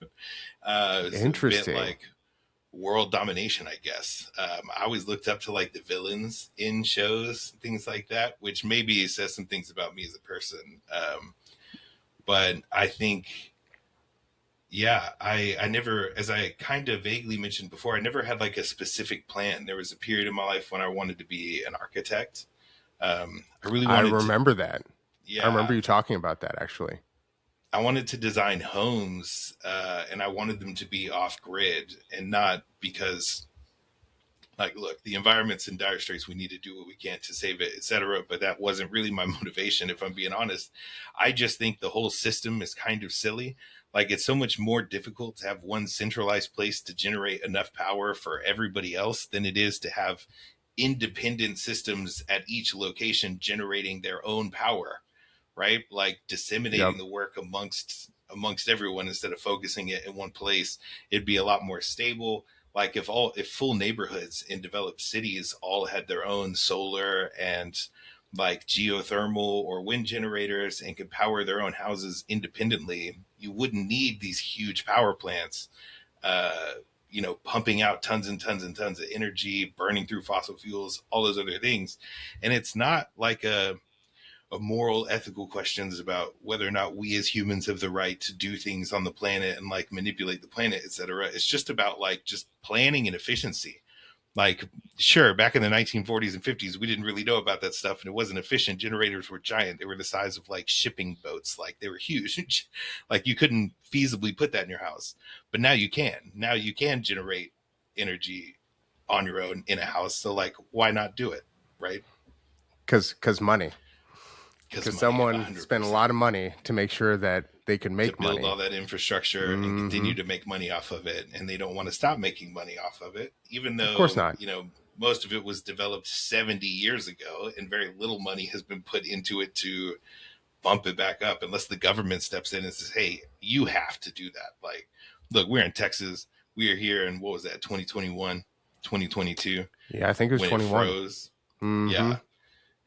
Speaker 2: a bit
Speaker 1: Interesting.
Speaker 2: like world domination, I guess. I always looked up to like the villains in shows, things like that, which maybe says some things about me as a person. But I think, yeah, I never, as I kind of vaguely mentioned before, I never had like a specific plan. There was a period in my life when I wanted to be an architect. I really
Speaker 1: I
Speaker 2: wanted to,
Speaker 1: remember that. I remember
Speaker 2: yeah,
Speaker 1: you talking about that actually.
Speaker 2: I wanted to design homes, and I wanted them to be off grid, and not because, like, look, the environment's in dire straits. We need to do what we can to save it, etc. But that wasn't really my motivation, if I'm being honest. I just think the whole system is kind of silly. Like, it's so much more difficult to have one centralized place to generate enough power for everybody else than it is to have independent systems at each location generating their own power, right? Like
Speaker 1: Yep.
Speaker 2: disseminating the work amongst everyone instead of focusing it in one place. It'd be a lot more stable. Like if full neighborhoods in developed cities all had their own solar and like geothermal or wind generators and could power their own houses independently, you wouldn't need these huge power plants, uh, pumping out tons and tons and tons of energy, burning through fossil fuels, all those other things. And it's not like a moral, ethical questions about whether or not we as humans have the right to do things on the planet and like manipulate the planet, etc. It's just about like just planning and efficiency. Like, sure, back in the 1940s and 50s, we didn't really know about that stuff, and it wasn't efficient. Generators were giant; they were the size of like shipping boats. Like, they were huge. Like, you couldn't feasibly put that in your house, but now you can. Now you can generate energy on your own in a house. So, like, why not do it, right?
Speaker 1: Cause money.
Speaker 2: Because
Speaker 1: Because
Speaker 2: money,
Speaker 1: someone spent a
Speaker 2: 100%.
Speaker 1: lot of money to make sure that they can
Speaker 2: To
Speaker 1: make
Speaker 2: build
Speaker 1: money.
Speaker 2: all that infrastructure and
Speaker 1: Mm-hmm.
Speaker 2: continue to make money off of it, and they don't want to stop making money off of it, even
Speaker 1: Of course
Speaker 2: though
Speaker 1: not.
Speaker 2: most of it was developed 70 years ago and very little money has been put into it to bump it back up, unless the government steps in and says, hey, you have to do that. Like, look, we're in Texas, we are here in, what was that, 2021, 2022,
Speaker 1: Yeah, I think it was
Speaker 2: when it
Speaker 1: 21.
Speaker 2: froze.
Speaker 1: Mm-hmm.
Speaker 2: Yeah,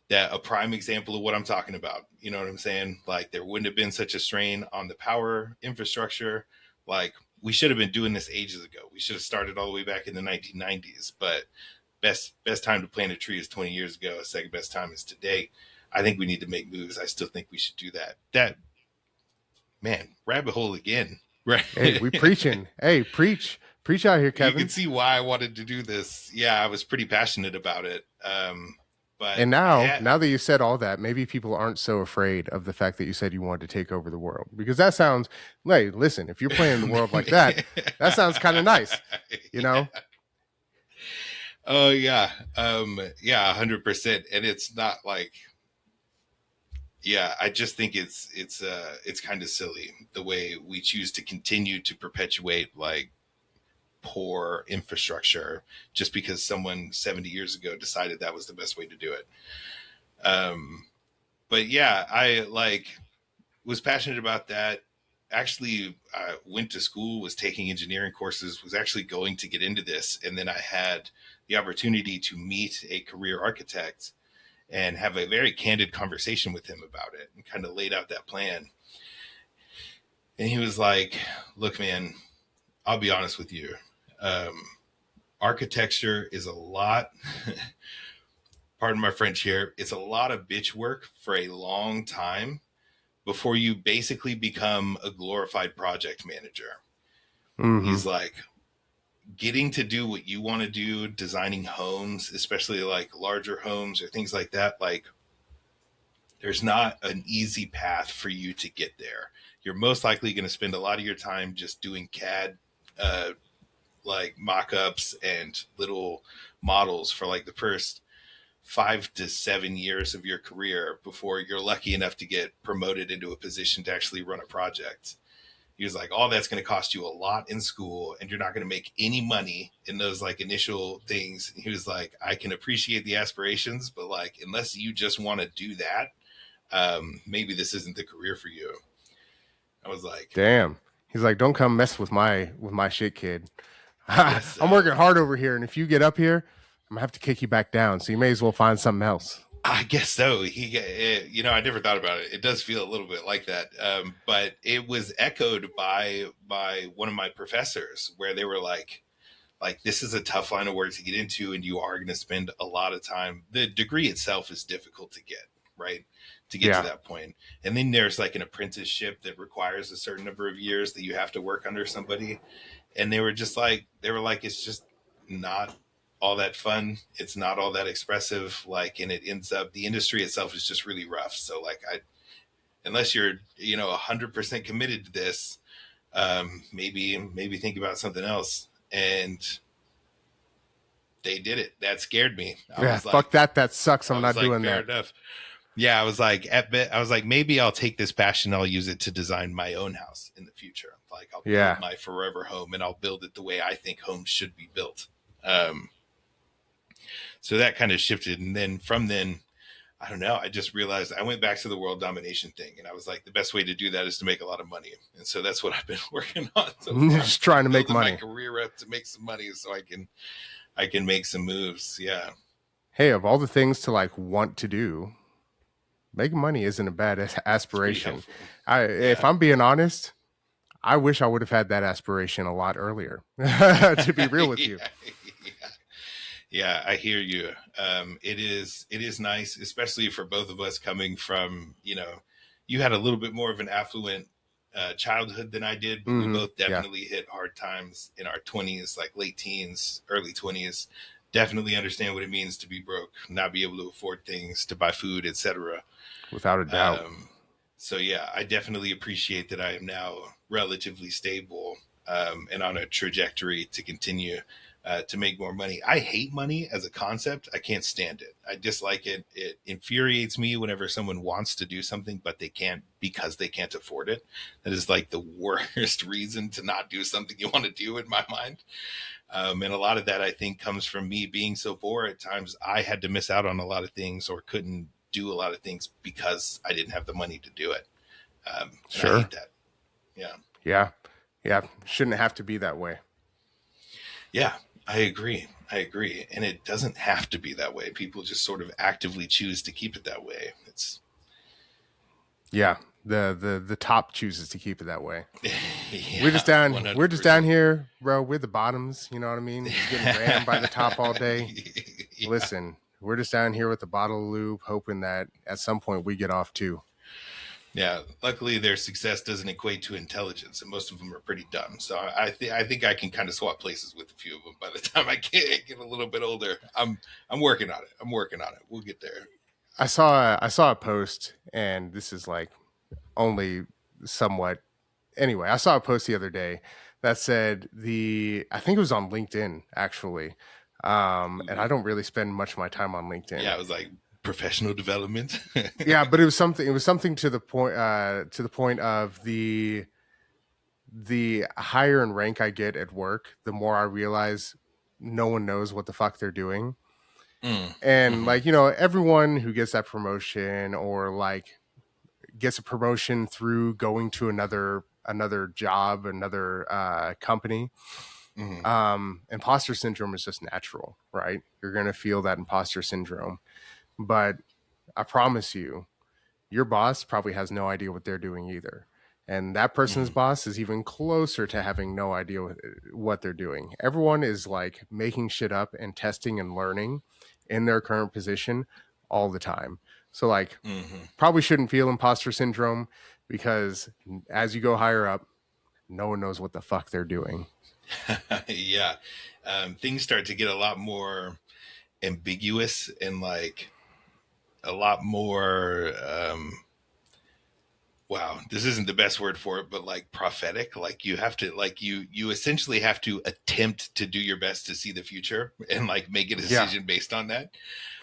Speaker 2: that a prime example of what I'm talking about. You know what I'm saying? Like, there wouldn't have been such a strain on the power infrastructure. Like, we should have been doing this ages ago. We should have started all the way back in the 1990s. But best time to plant a tree is 20 years ago. Second best time is today. I think we need to make moves. I still think we should do that. That, man, rabbit hole again. Right.
Speaker 1: Hey, we preaching. Hey, preach out here,
Speaker 2: You can
Speaker 1: Kevin.
Speaker 2: see why I wanted to do this. Yeah, I was pretty passionate about it. But
Speaker 1: And now that you said all that, maybe people aren't so afraid of the fact that you said you wanted to take over the world, because that sounds like, listen, if you're playing the world like that, that sounds kind of nice, you know?
Speaker 2: Oh yeah. Yeah, 100%. And it's not like, yeah, I just think it's kind of silly the way we choose to continue to perpetuate like poor infrastructure just because someone 70 years ago decided that was the best way to do it. But yeah, I like was passionate about that. Actually, I went to school, was taking engineering courses, was actually going to get into this. And then I had the opportunity to meet a career architect and have a very candid conversation with him about it and kind of laid out that plan. And he was like, look, man, I'll be honest with you. Architecture is a lot, pardon my French here, it's a lot of bitch work for a long time before you basically become a glorified project manager.
Speaker 1: Mm-hmm.
Speaker 2: He's like, getting to do what you want to do, designing homes, especially like larger homes or things like that, like there's not an easy path for you to get there. You're most likely going to spend a lot of your time just doing CAD, like mock-ups and little models for like the first 5 to 7 years of your career before you're lucky enough to get promoted into a position to actually run a project. He was like, all that's going to cost you a lot in school and you're not going to make any money in those like initial things. He was like, I can appreciate the aspirations, but like, unless you just want to do that, maybe this isn't the career for you. I was like,
Speaker 1: Damn. He's like, don't come mess with my shit, kid.
Speaker 2: guess
Speaker 1: I'm
Speaker 2: so.
Speaker 1: working hard over here, and if you get up here, I'm gonna have to kick you back down. So you may as well find something else.
Speaker 2: I guess so. I never thought about it. It does feel a little bit like that. But it was echoed by one of my professors where they were like, this is a tough line of work to get into, and you are going to spend a lot of time. The degree itself is difficult to get, right? To get to that point. And then there's like an apprenticeship that requires a certain number of years that you have to work under somebody. And they were like, it's just not all that fun. It's not all that expressive. Like, and it ends up, the industry itself is just really rough. So like, unless you're, 100% committed to this, maybe think about something else. And they did it. That scared me.
Speaker 1: I was fuck that. That sucks. I'm not doing
Speaker 2: fair
Speaker 1: that.
Speaker 2: Enough. Yeah, I was like, maybe I'll take this passion. I'll use it to design my own house in the future. Like, I'll build my forever home, and I'll build it the way I think homes should be built. So that kind of shifted, and then from then, I don't know. I just realized I went back to the world domination thing, and I was like, the best way to do that is to make a lot of money, and so that's what I've been working on. So
Speaker 1: just trying to make money.
Speaker 2: My career up to make some money, so I can make some moves. Yeah.
Speaker 1: Hey, of all the things to like want to do, making money isn't a bad aspiration. If I'm being honest, I wish I would have had that aspiration a lot earlier. To be real with you.
Speaker 2: Yeah, I hear you. It is nice, especially for both of us coming from, you had a little bit more of an affluent childhood than I did, but we both definitely hit hard times in our 20s, like late teens, early 20s. Definitely understand what it means to be broke, not be able to afford things, to buy food, etc.
Speaker 1: Without a doubt.
Speaker 2: So yeah, I definitely appreciate that I am now relatively stable and on a trajectory to continue to make more money. I hate money as a concept. I can't stand it. I dislike it. It infuriates me whenever someone wants to do something, but they can't because they can't afford it. That is like the worst reason to not do something you want to do in my mind. And a lot of that, I think, comes from me being so poor. At times I had to miss out on a lot of things or couldn't do a lot of things because I didn't have the money to do it. Sure. I hate that. Yeah.
Speaker 1: Yeah. Shouldn't have to be that way.
Speaker 2: Yeah, I agree. And it doesn't have to be that way. People just sort of actively choose to keep it that way.
Speaker 1: The top chooses to keep it that way.
Speaker 2: Yeah,
Speaker 1: we're just down
Speaker 2: 100%.
Speaker 1: Here, bro. We're the bottoms, you know what I mean? Getting rammed by the top all day. Yeah. Listen, we're just down here with a bottle of lube, hoping that at some point we get off too.
Speaker 2: Yeah, luckily their success doesn't equate to intelligence, and most of them are pretty dumb. So I think I can kind of swap places with a few of them by the time I get a little bit older. I'm working on it. I'm working on it. We'll get there.
Speaker 1: I saw a post, and this is like only somewhat. Anyway, I saw a post the other day that said I think it was on LinkedIn actually, and I don't really spend much of my time on LinkedIn.
Speaker 2: Yeah, it was like professional development.
Speaker 1: Yeah, but it was something. It was something to the point of the higher in rank I get at work, the more I realize no one knows what the fuck they're doing. And
Speaker 2: Mm-hmm.
Speaker 1: like, you know, everyone who gets that promotion or like gets a promotion through going to another job, another company,
Speaker 2: Mm-hmm.
Speaker 1: imposter syndrome is just natural, right? You're going to feel that imposter syndrome. But I promise you, your boss probably has no idea what they're doing either. And that person's
Speaker 2: Mm-hmm.
Speaker 1: boss is even closer to having no idea what they're doing. Everyone is like making shit up and testing and learning in their current position all the time. So, like,
Speaker 2: Mm-hmm.
Speaker 1: probably shouldn't feel imposter syndrome because as you go higher up, no one knows what the fuck they're doing.
Speaker 2: Yeah, things start to get a lot more ambiguous and like a lot more. Wow, this isn't the best word for it, but like prophetic. Like you have to, like you essentially have to attempt to do your best to see the future and like make a
Speaker 1: Yeah.
Speaker 2: decision based on that.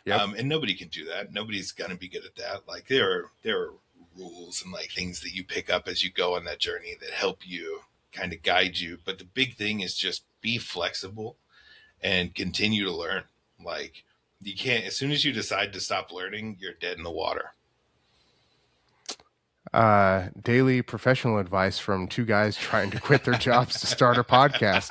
Speaker 1: Yep.
Speaker 2: And nobody can do that. Nobody's gonna be good at that. Like there are rules and like things that you pick up as you go on that journey that help you kind of guide you. But the big thing is just be flexible and continue to learn. Like you can't, as soon as you decide to stop learning, you're dead in the water.
Speaker 1: Daily professional advice from two guys trying to quit their jobs to start a podcast.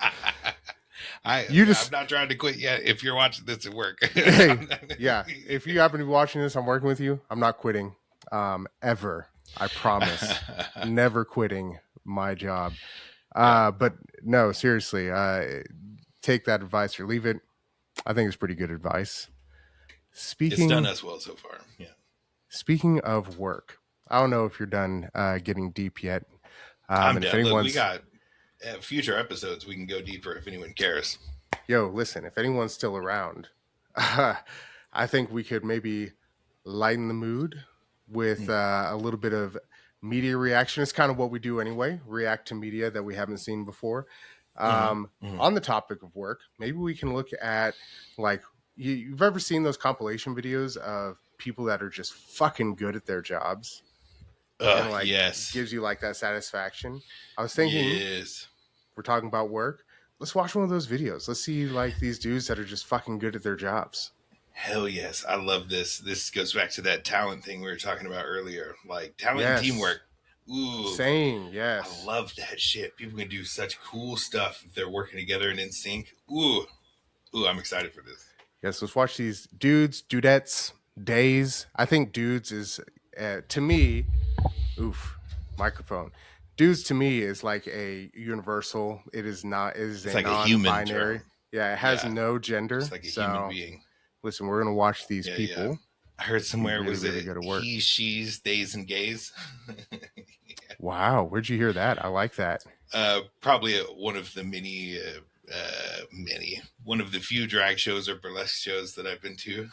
Speaker 2: I'm not trying to quit yet. If you're watching this at work,
Speaker 1: Hey, yeah. If you happen to be watching this, I'm working with you. I'm not quitting. Ever. I promise. Never quitting my job. But no, seriously, take that advice or leave it. I think it's pretty good advice.
Speaker 2: It's done
Speaker 1: Speaking
Speaker 2: us well so far. Yeah,
Speaker 1: speaking of work, I don't know if you're done getting deep yet.
Speaker 2: I'm
Speaker 1: And if
Speaker 2: done. Look, we
Speaker 1: anyone's
Speaker 2: got future episodes. We can go deeper if anyone cares.
Speaker 1: listen, if anyone's still around, I think we could maybe lighten the mood with a little bit of media reaction. It's kind of what we do anyway, react to media that we haven't seen before.
Speaker 2: Mm-hmm. Mm-hmm.
Speaker 1: On the topic of work, maybe we can look at like you've ever seen those compilation videos of people that are just fucking good at their jobs and like
Speaker 2: Yes,
Speaker 1: gives you like that satisfaction. I was thinking
Speaker 2: yes.
Speaker 1: we're talking about work. Let's watch one of those videos. Let's see like these dudes that are just fucking good at their jobs.
Speaker 2: Hell yes, I love this. This goes back to that talent thing we were talking about earlier, like talent and
Speaker 1: Yes.
Speaker 2: teamwork. Ooh,
Speaker 1: Saying
Speaker 2: I
Speaker 1: yes.
Speaker 2: love that shit. People can do such cool stuff if they're working together and in sync. Ooh, ooh, I'm excited for this.
Speaker 1: Yes, let's watch these dudes, dudettes, days. I think dudes is to me, oof, microphone. Dudes to me is like a universal. It is not. It is
Speaker 2: It's
Speaker 1: a
Speaker 2: like a human
Speaker 1: non-binary.
Speaker 2: term.
Speaker 1: Yeah, it has
Speaker 2: Yeah,
Speaker 1: no
Speaker 2: just
Speaker 1: gender.
Speaker 2: like a human
Speaker 1: So
Speaker 2: being.
Speaker 1: listen, we're gonna watch these
Speaker 2: Yeah, yeah.
Speaker 1: people
Speaker 2: I heard
Speaker 1: be
Speaker 2: somewhere
Speaker 1: really,
Speaker 2: was
Speaker 1: really
Speaker 2: it
Speaker 1: good at work.
Speaker 2: he, she's, theys, and gays.
Speaker 1: Wow, where'd you hear that? I like that.
Speaker 2: Probably one of the one of the few drag shows or burlesque shows that I've been to.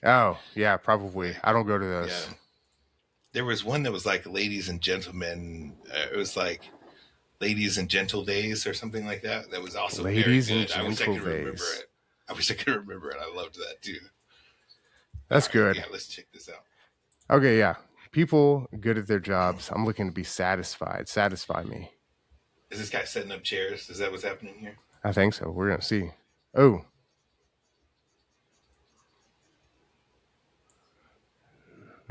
Speaker 1: Oh yeah, probably.
Speaker 2: Like,
Speaker 1: I don't go to
Speaker 2: yeah,
Speaker 1: those.
Speaker 2: there was one that was like ladies and gentlemen. It was like ladies and gentle days or something like that. That was also very
Speaker 1: Ladies and
Speaker 2: good. I wish I
Speaker 1: gentle
Speaker 2: could remember
Speaker 1: days.
Speaker 2: it. I wish I could remember it. I loved that too. All
Speaker 1: That's
Speaker 2: right,
Speaker 1: good.
Speaker 2: yeah, let's check this out.
Speaker 1: Okay, yeah. People good at their jobs. I'm looking to be satisfied. Satisfy me.
Speaker 2: Is this guy setting up chairs? Is that what's happening here?
Speaker 1: I think so. We're gonna see. Oh,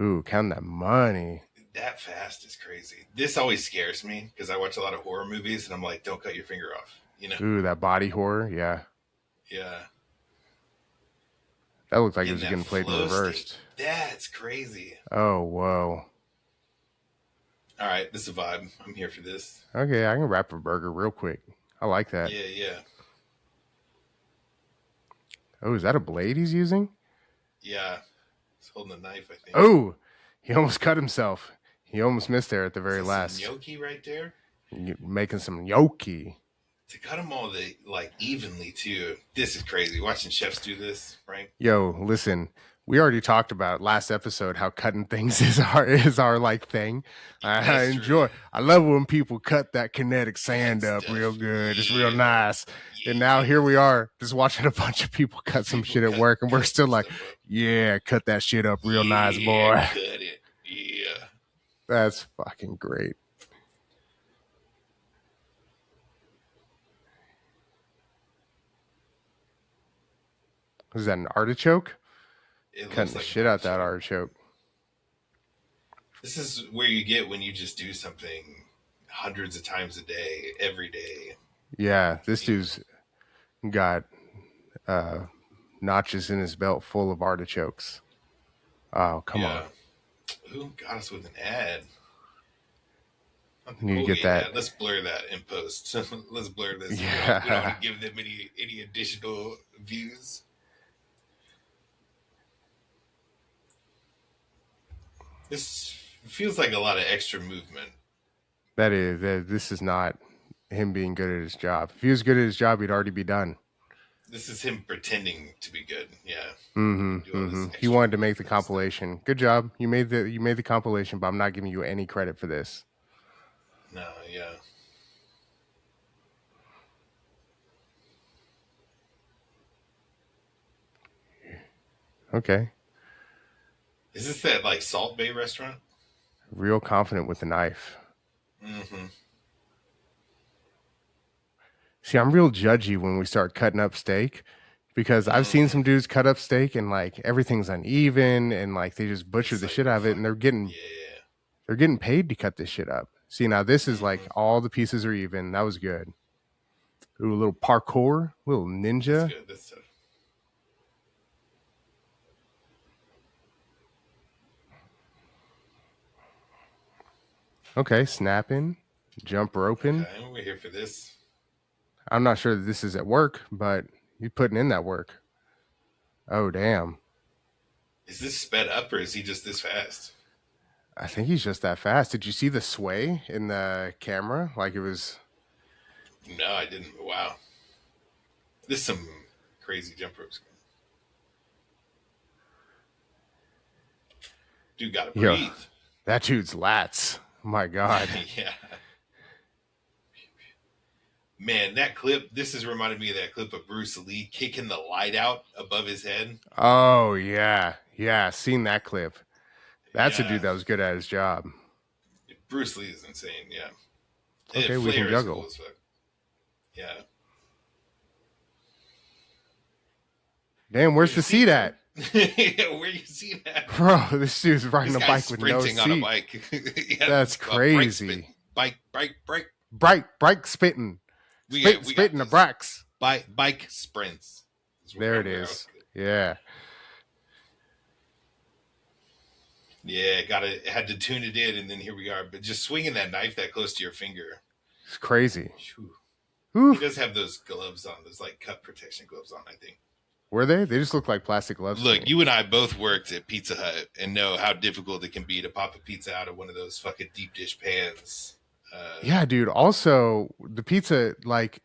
Speaker 1: ooh, count that money.
Speaker 2: That fast is crazy. This always scares me because I watch a lot of horror movies and I'm like, don't cut your finger off. You know?
Speaker 1: Ooh, that body horror. Yeah,
Speaker 2: Yeah.
Speaker 1: that looked like it
Speaker 2: Getting
Speaker 1: was
Speaker 2: that
Speaker 1: getting played in
Speaker 2: flow state.
Speaker 1: reversed.
Speaker 2: That's crazy.
Speaker 1: Oh, whoa.
Speaker 2: All right, this is a vibe. I'm here for this.
Speaker 1: Okay, I can wrap a burger real quick. I like that.
Speaker 2: Yeah, yeah.
Speaker 1: Oh, is that a blade he's using?
Speaker 2: Yeah. He's holding a knife, I think.
Speaker 1: Oh, he almost cut himself. He almost missed there at the
Speaker 2: Is
Speaker 1: very
Speaker 2: that
Speaker 1: last.
Speaker 2: some gnocchi right there?
Speaker 1: Making some gnocchi.
Speaker 2: To cut them all like evenly too. This is crazy. Watching chefs do this, Frank.
Speaker 1: Yo, listen, we already talked about last episode how cutting things is our like thing. I enjoy. I love when people cut that kinetic sand up real good. It's real nice. And now here we are, just watching a bunch of people cut some shit at work, and we're still like, yeah, cut that shit up real nice, boy.
Speaker 2: Cut it. Yeah.
Speaker 1: That's fucking great. Was that an artichoke? Cutting the shit out that artichoke.
Speaker 2: This is where you get when you just do something hundreds of times a day, every day.
Speaker 1: Yeah, this dude's got notches in his belt full of artichokes. Oh, come on.
Speaker 2: Who got us with an ad?
Speaker 1: You need to get that.
Speaker 2: Let's blur that in post. Let's blur this.
Speaker 1: Yeah.
Speaker 2: We don't want to give them any additional views. This feels like a lot of extra movement.
Speaker 1: This is not him being good at his job. If he was good at his job, he'd already be done.
Speaker 2: This is him pretending to be good. Yeah.
Speaker 1: He wanted to make the compilation. Good job. You made the compilation, but I'm not giving you any credit for this.
Speaker 2: No, yeah.
Speaker 1: Okay.
Speaker 2: Is this that like Salt Bay restaurant?
Speaker 1: Real confident with the knife.
Speaker 2: Mm-hmm.
Speaker 1: See, I'm real judgy when we start cutting up steak because I've seen some dudes cut up steak and like everything's uneven and like they just butcher the shit out of it and they're getting paid to cut this shit up. See, now this is like all the pieces are even. That was good. Ooh, a little parkour, a little ninja.
Speaker 2: That's good. That's tough.
Speaker 1: Okay, snapping, jump roping.
Speaker 2: Okay, we're here for this.
Speaker 1: I'm not sure that this is at work, but you're putting in that work. Oh, damn.
Speaker 2: Is this sped up or is he just this fast?
Speaker 1: I think he's just that fast. Did you see the sway in the camera? Like it was...
Speaker 2: No, I didn't. Wow. This is some crazy jump ropes. Dude gotta breathe.
Speaker 1: Yo, that dude's lats. Oh my God.
Speaker 2: Yeah. Man, that clip, this has reminded me of that clip of Bruce Lee kicking the light out above his head.
Speaker 1: Oh, yeah. Yeah, seen that clip. That's a dude that was good at his job.
Speaker 2: Bruce Lee is insane, yeah.
Speaker 1: Okay, we can juggle.
Speaker 2: Cool as fuck. Yeah.
Speaker 1: Damn, where's the seat at?
Speaker 2: Where you see that?
Speaker 1: Bro, this dude's riding a bike with no seat.
Speaker 2: On a bike. Yeah,
Speaker 1: that's crazy.
Speaker 2: Bike.
Speaker 1: Bike spitting. Spitting the brakes.
Speaker 2: Bike sprints.
Speaker 1: There it is. Yeah.
Speaker 2: Yeah, had to tune it in, and then here we are. But just swinging that knife that close to your finger.
Speaker 1: It's crazy.
Speaker 2: He does have those gloves on, those like cut protection gloves on, I think.
Speaker 1: Were they? They just look like plastic gloves.
Speaker 2: Look, you and I both worked at Pizza Hut and know how difficult it can be to pop a pizza out of one of those fucking deep dish pans.
Speaker 1: Yeah, dude. Also, the pizza, like,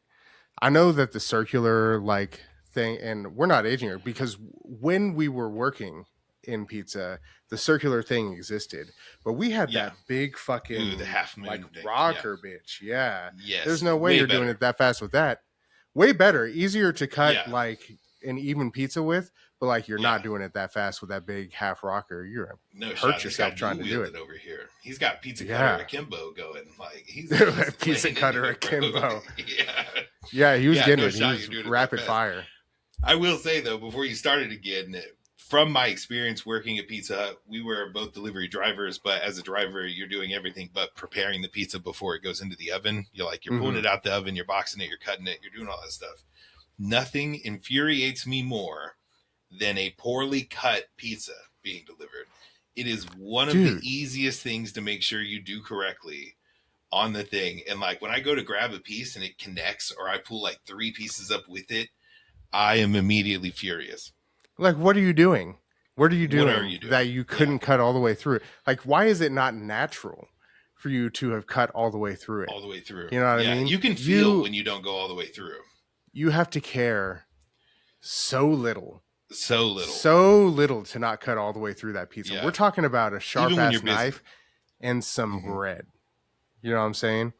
Speaker 1: I know that the circular, like, thing, and we're not aging it because when we were working in pizza, the circular thing existed, but we had that big fucking
Speaker 2: the half moon
Speaker 1: like
Speaker 2: thing.
Speaker 1: rocker bitch. Yeah.
Speaker 2: Yes.
Speaker 1: There's no way you're doing it that fast with that. Way better, easier to cut like an even pizza with, but like you're not doing it that fast with that big half rocker. You're hurt yourself trying to do it
Speaker 2: over here. He's got pizza cutter akimbo going. Like he's
Speaker 1: pizza cutter akimbo.
Speaker 2: Yeah,
Speaker 1: he was getting it. He was rapid fire.
Speaker 2: I will say though, before you started again, from my experience working at Pizza Hut, we were both delivery drivers, but as a driver, you're doing everything but preparing the pizza before it goes into the oven. You're pulling it out the oven, you're boxing it, you're cutting it, you're doing all that stuff. Nothing infuriates me more than a poorly cut pizza being delivered. It is one of the easiest things to make sure you do correctly on the thing. And like when I go to grab a piece and it connects or I pull like 3 pieces up with it, I am immediately furious.
Speaker 1: Like, what are you doing? What are you doing,
Speaker 2: are you doing?
Speaker 1: that you couldn't cut all the way through it? Like, why is it not natural for you to have cut all the way through it?
Speaker 2: All the way through.
Speaker 1: You know what I mean?
Speaker 2: You can feel when you don't go all the way through.
Speaker 1: You have to care so little.
Speaker 2: So little.
Speaker 1: So little to not cut all the way through that pizza.
Speaker 2: Yeah.
Speaker 1: We're talking about a sharp-ass
Speaker 2: busy.
Speaker 1: knife and some bread. You know what I'm saying?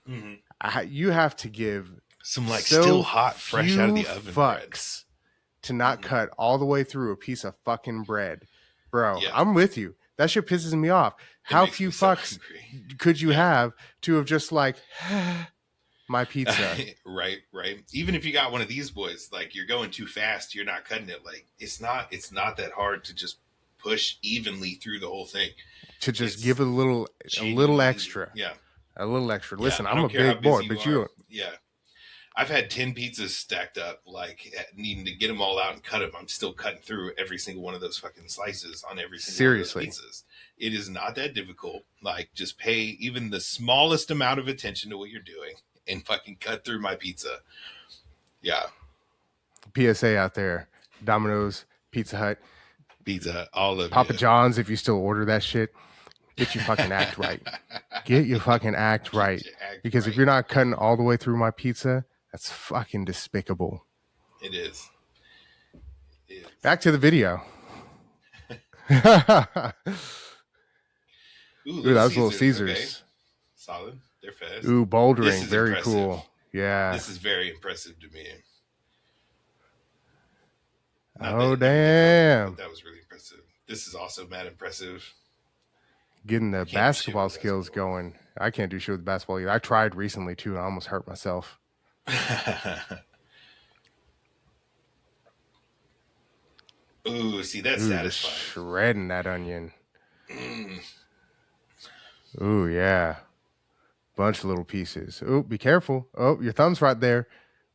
Speaker 2: Mm-hmm.
Speaker 1: You have to give
Speaker 2: some like still hot, fresh out of the oven
Speaker 1: fucks to not cut all the way through a piece of fucking bread. Bro,
Speaker 2: Yeah.
Speaker 1: I'm with you. That shit pisses me off. How few fucks could you have to have just like my pizza?
Speaker 2: Right. Even if you got one of these boys, like you're going too fast, you're not cutting it. Like it's not that hard to just push evenly through the whole thing.
Speaker 1: To just give a little extra.
Speaker 2: Yeah.
Speaker 1: A little extra. Listen,
Speaker 2: I
Speaker 1: I'm a big boy, but you.
Speaker 2: Yeah. I've had 10 pizzas stacked up, like needing to get them all out and cut them. I'm still cutting through every single one of those fucking slices on every single one of those pizzas. It is not that difficult. Like, just pay even the smallest amount of attention to what you're doing and fucking cut through my pizza. Yeah.
Speaker 1: PSA out there. Domino's, Pizza Hut.
Speaker 2: Pizza, all of
Speaker 1: Papa John's, if you still order that shit. Get your fucking act right. Get your fucking act right. Because if you're not cutting all the way through my pizza, that's fucking despicable.
Speaker 2: It is.
Speaker 1: Back to the video.
Speaker 2: Ooh,
Speaker 1: that was Little Caesars.
Speaker 2: Okay. Solid. They're fast.
Speaker 1: Ooh, bouldering. Very impressive. Cool. Yeah.
Speaker 2: This is very impressive to me.
Speaker 1: Damn.
Speaker 2: That was really impressive. This is also mad impressive.
Speaker 1: Getting the basketball skills going. I can't do shit with basketball either. I tried recently too, and I almost hurt myself.
Speaker 2: Ooh, see, that's satisfying.
Speaker 1: Shredding that onion. Ooh, yeah. Bunch of little pieces. Ooh, be careful. Oh, your thumb's right there.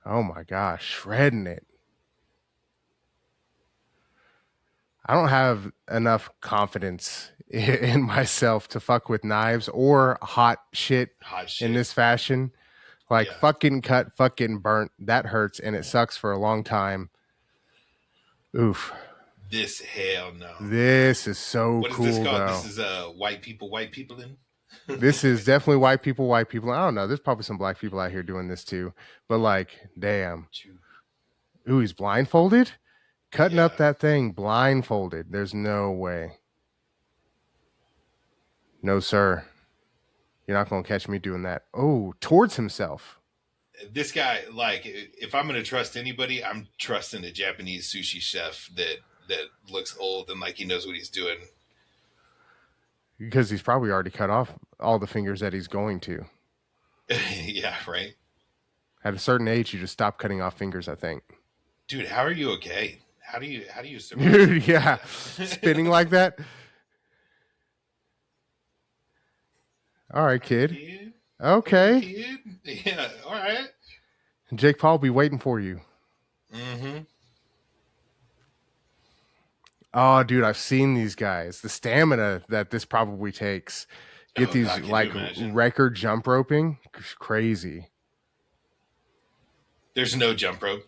Speaker 1: Oh my gosh, shredding it. I don't have enough confidence in myself to fuck with knives or hot shit in this fashion. Like fucking cut, fucking burnt. That hurts and it sucks for a long time. Oof.
Speaker 2: This hell no.
Speaker 1: This is so
Speaker 2: what
Speaker 1: cool.
Speaker 2: What is this called?
Speaker 1: Though.
Speaker 2: This is white people in?
Speaker 1: This is definitely white people. I don't know. There's probably some black people out here doing this too. But like, damn. Ooh, he's blindfolded? Cutting up that thing blindfolded. There's no way. No, sir. You're not going to catch me doing that. Oh, towards himself.
Speaker 2: This guy, like, if I'm going to trust anybody, I'm trusting a Japanese sushi chef that looks old and like he knows what he's doing.
Speaker 1: Because he's probably already cut off all the fingers that he's going to.
Speaker 2: Yeah, right.
Speaker 1: At a certain age, you just stop cutting off fingers, I think.
Speaker 2: Dude, how are you okay? How do you survive?
Speaker 1: Dude, yeah. Spinning like that. All right, kid. Okay.
Speaker 2: Kid? Yeah, all right.
Speaker 1: Jake Paul will be waiting for you.
Speaker 2: Mm-hmm.
Speaker 1: Oh, dude, I've seen these guys. The stamina that this probably takes. Get these like record jump roping. Crazy.
Speaker 2: There's no jump rope.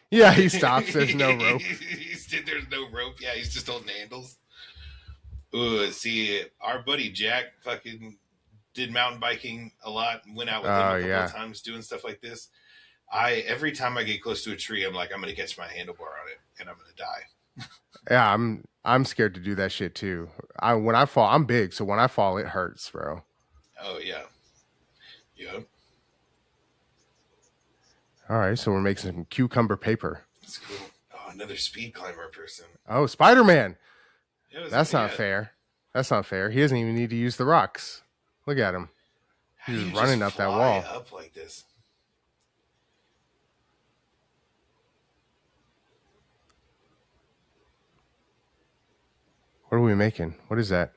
Speaker 1: Yeah, he stops. There's no rope.
Speaker 2: There's no rope. Yeah, he's just holding handles. Ooh, see, our buddy Jack fucking did mountain biking a lot. Went out with him a couple of times doing stuff like this. Every time I get close to a tree, I'm like, I'm gonna catch my handlebar on it and I'm gonna die.
Speaker 1: Yeah, I'm scared to do that shit too. When I fall, I'm big, so when I fall, it hurts, bro.
Speaker 2: Oh yeah. Yep.
Speaker 1: All right, so we're making some cucumber paper.
Speaker 2: That's cool. Oh, another speed climber person.
Speaker 1: Oh, Spider-Man. That's not
Speaker 2: bad.
Speaker 1: Fair. That's not fair. He doesn't even need to use the rocks. Look at him. He's just running up that wall.
Speaker 2: Up like this?
Speaker 1: What are we making? What is that?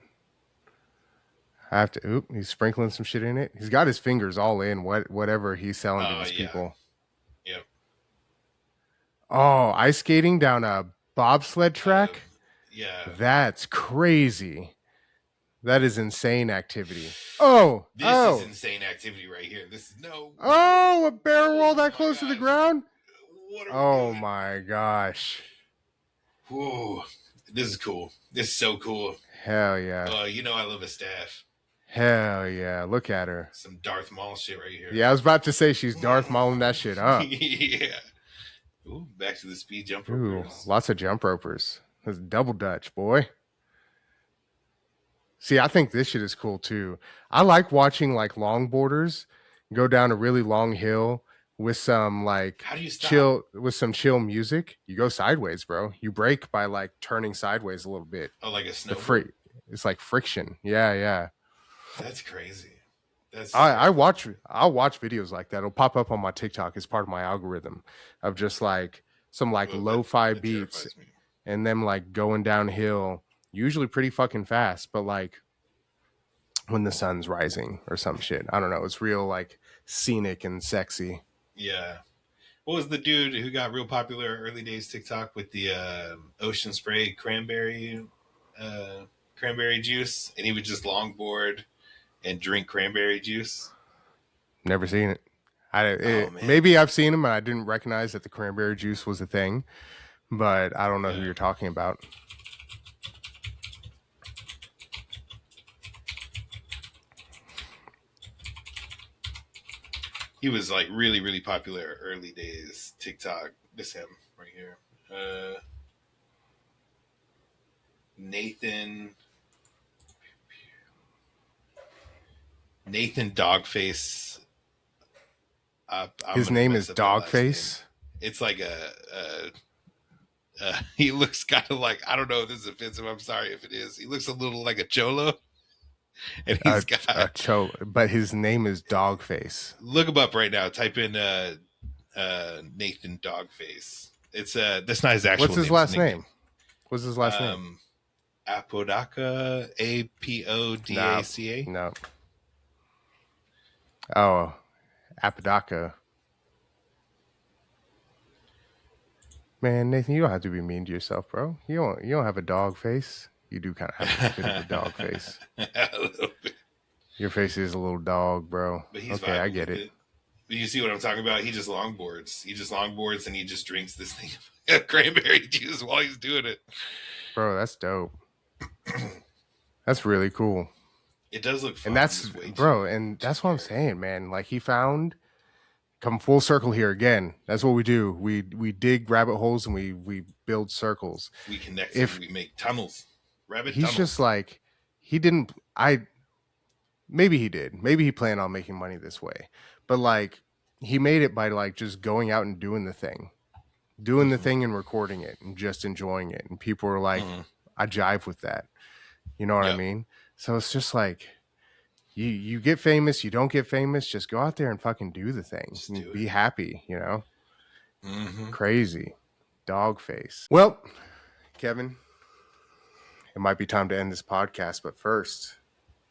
Speaker 1: I have to. Oop! He's sprinkling some shit in it. He's got his fingers all in whatever he's selling to these people.
Speaker 2: Yep.
Speaker 1: Oh, ice skating down a bobsled track.
Speaker 2: Yeah.
Speaker 1: That's crazy. That is insane activity. Oh,
Speaker 2: this is insane activity right here. This is no.
Speaker 1: Oh, a barrel roll that close to the ground.
Speaker 2: What
Speaker 1: Oh my gosh.
Speaker 2: Whoa, this is cool. This is so cool.
Speaker 1: Hell yeah.
Speaker 2: I love a staff.
Speaker 1: Hell yeah. Look at her.
Speaker 2: Some Darth Maul shit right here.
Speaker 1: Yeah, I was about to say she's Darth Mauling that shit up.
Speaker 2: Yeah. Ooh, back to the speed jump
Speaker 1: Ooh,
Speaker 2: ropers.
Speaker 1: lots of jump ropers. That's double Dutch, boy. See, I think this shit is cool too. I like watching like longboarders go down a really long hill with some like
Speaker 2: How do you stop?
Speaker 1: chill music. You go sideways, bro. You brake by like turning sideways a little bit.
Speaker 2: Oh, like a snowboard?
Speaker 1: It's like friction. Yeah.
Speaker 2: That's crazy.
Speaker 1: I'll watch videos like that. It'll pop up on my TikTok as part of my algorithm of just like some like lo-fi beats and them like going downhill, usually pretty fucking fast, but like when the sun's rising or some shit. I don't know. It's real like scenic and sexy.
Speaker 2: Yeah. What was the dude who got real popular early days TikTok with the ocean spray cranberry juice, and he would just longboard and drink cranberry juice?
Speaker 1: Never seen it. Maybe I've seen him and I didn't recognize that the cranberry juice was a thing, but I don't know who you're talking about.
Speaker 2: He was like really, really popular early days TikTok. This him right here. Nathan Dogface.
Speaker 1: His name is Dogface.
Speaker 2: It's like he looks kind of like, I don't know if this is offensive. I'm sorry if it is. He looks a little like a cholo. And he's got
Speaker 1: a cholo, but his name is Dogface.
Speaker 2: Look him up right now. Type in Nathan Dogface. It's that's not his actual name.
Speaker 1: What's his last name? What's his last name?
Speaker 2: Apodaca, Apodaca.
Speaker 1: No. Oh, Apodaca. Man, Nathan, you don't have to be mean to yourself, bro. You don't have a dog face. You do kind of have a bit of a dog face.
Speaker 2: A little bit.
Speaker 1: Your face is a little dog, bro.
Speaker 2: But he's
Speaker 1: okay, I get it.
Speaker 2: But you see what I'm talking about? He just longboards and he just drinks this thing of cranberry juice while he's doing it.
Speaker 1: Bro, that's dope. That's really cool.
Speaker 2: It does look fun.
Speaker 1: And that's what I'm saying, man. Like come full circle here again. That's what we do. We dig rabbit holes and we build circles.
Speaker 2: We connect and we make tunnels.
Speaker 1: He's just like, maybe he did. Maybe he planned on making money this way. But like he made it by like just going out and doing the thing. The thing and recording it and just enjoying it. And people were like, I jive with that. You know what I mean? So it's just like you get famous, you don't get famous, just go out there and fucking do the thing. And be happy, you know? Crazy. Dog face. Well, Kevin, it might be time to end this podcast, but first,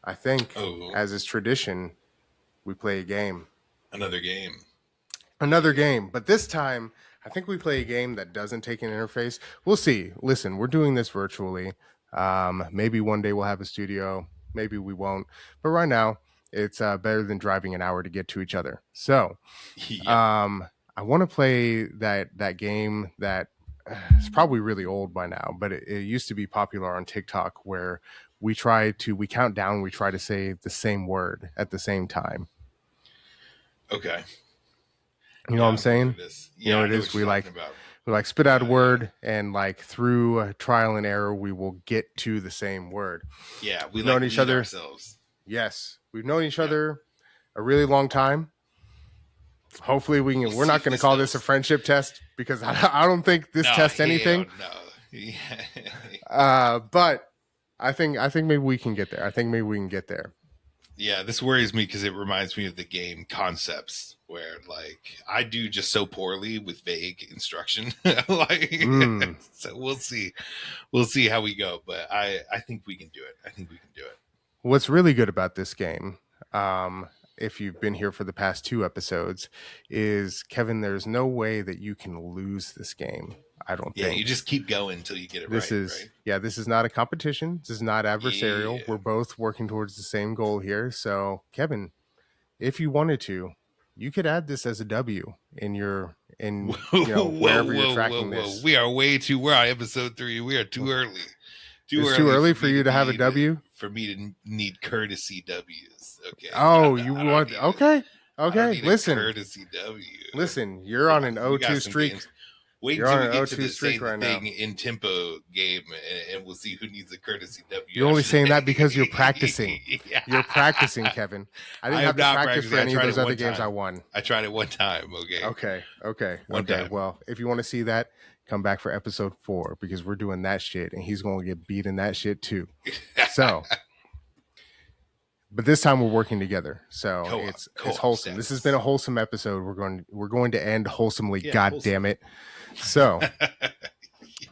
Speaker 1: I think, as is tradition, we play a game. Another game. But this time, I think we play a game that doesn't take an interface. We'll see. Listen, we're doing this virtually. Maybe one day we'll have a studio. Maybe we won't. But right now, it's better than driving an hour to get to each other. So, I want to play that game that it's probably really old by now, but it used to be popular on TikTok where we count down, we try to say the same word at the same time.
Speaker 2: Okay.
Speaker 1: You know what I'm saying? You know what it is? We spit out a word and like through trial and error, we will get to the same word.
Speaker 2: Yeah.
Speaker 1: We've known each other.
Speaker 2: Ourselves.
Speaker 1: Yes. We've known each other a really long time. Hopefully we're not going to call this a friendship test because I don't think this tests anything. No. But I think maybe we can get there.
Speaker 2: Yeah, this worries me because it reminds me of the game Concepts, where like I do just so poorly with vague instruction. So we'll see how we go. But I think we can do it.
Speaker 1: What's really good about this game, if you've been here for the past 2 episodes, is Kevin, there's no way that you can lose this game. I don't think.
Speaker 2: Yeah, you just keep going until you get it
Speaker 1: right. This is not a competition. This is not adversarial. Yeah. We're both working towards the same goal here. So, Kevin, if you wanted to, you could add this as a W in your in wherever you're tracking this.
Speaker 2: We are way too. We're on episode 3. We are too early.
Speaker 1: It's too early for you to have a W.
Speaker 2: For me to need courtesy W's. Okay.
Speaker 1: Oh, you want? Okay. Listen,
Speaker 2: courtesy W.
Speaker 1: Listen, you're on an 0-2 streak.
Speaker 2: Wait
Speaker 1: You're
Speaker 2: until
Speaker 1: on
Speaker 2: we
Speaker 1: an
Speaker 2: get to the
Speaker 1: 0-2 streak
Speaker 2: same
Speaker 1: right
Speaker 2: thing
Speaker 1: now.
Speaker 2: in tempo game, and we'll see who needs a courtesy W.
Speaker 1: You're only saying that because you're practicing.
Speaker 2: Yeah.
Speaker 1: You're practicing, Kevin. I didn't have to practice for any of those other games I won.
Speaker 2: I tried it one time. Okay. One time.
Speaker 1: Well, if you want to see that, come back for episode 4 because we're doing that shit, and he's going to get beat in that shit too. So, but this time we're working together, so it's wholesome. This has been a wholesome episode. We're going to end wholesomely. Yeah, God damn it! So,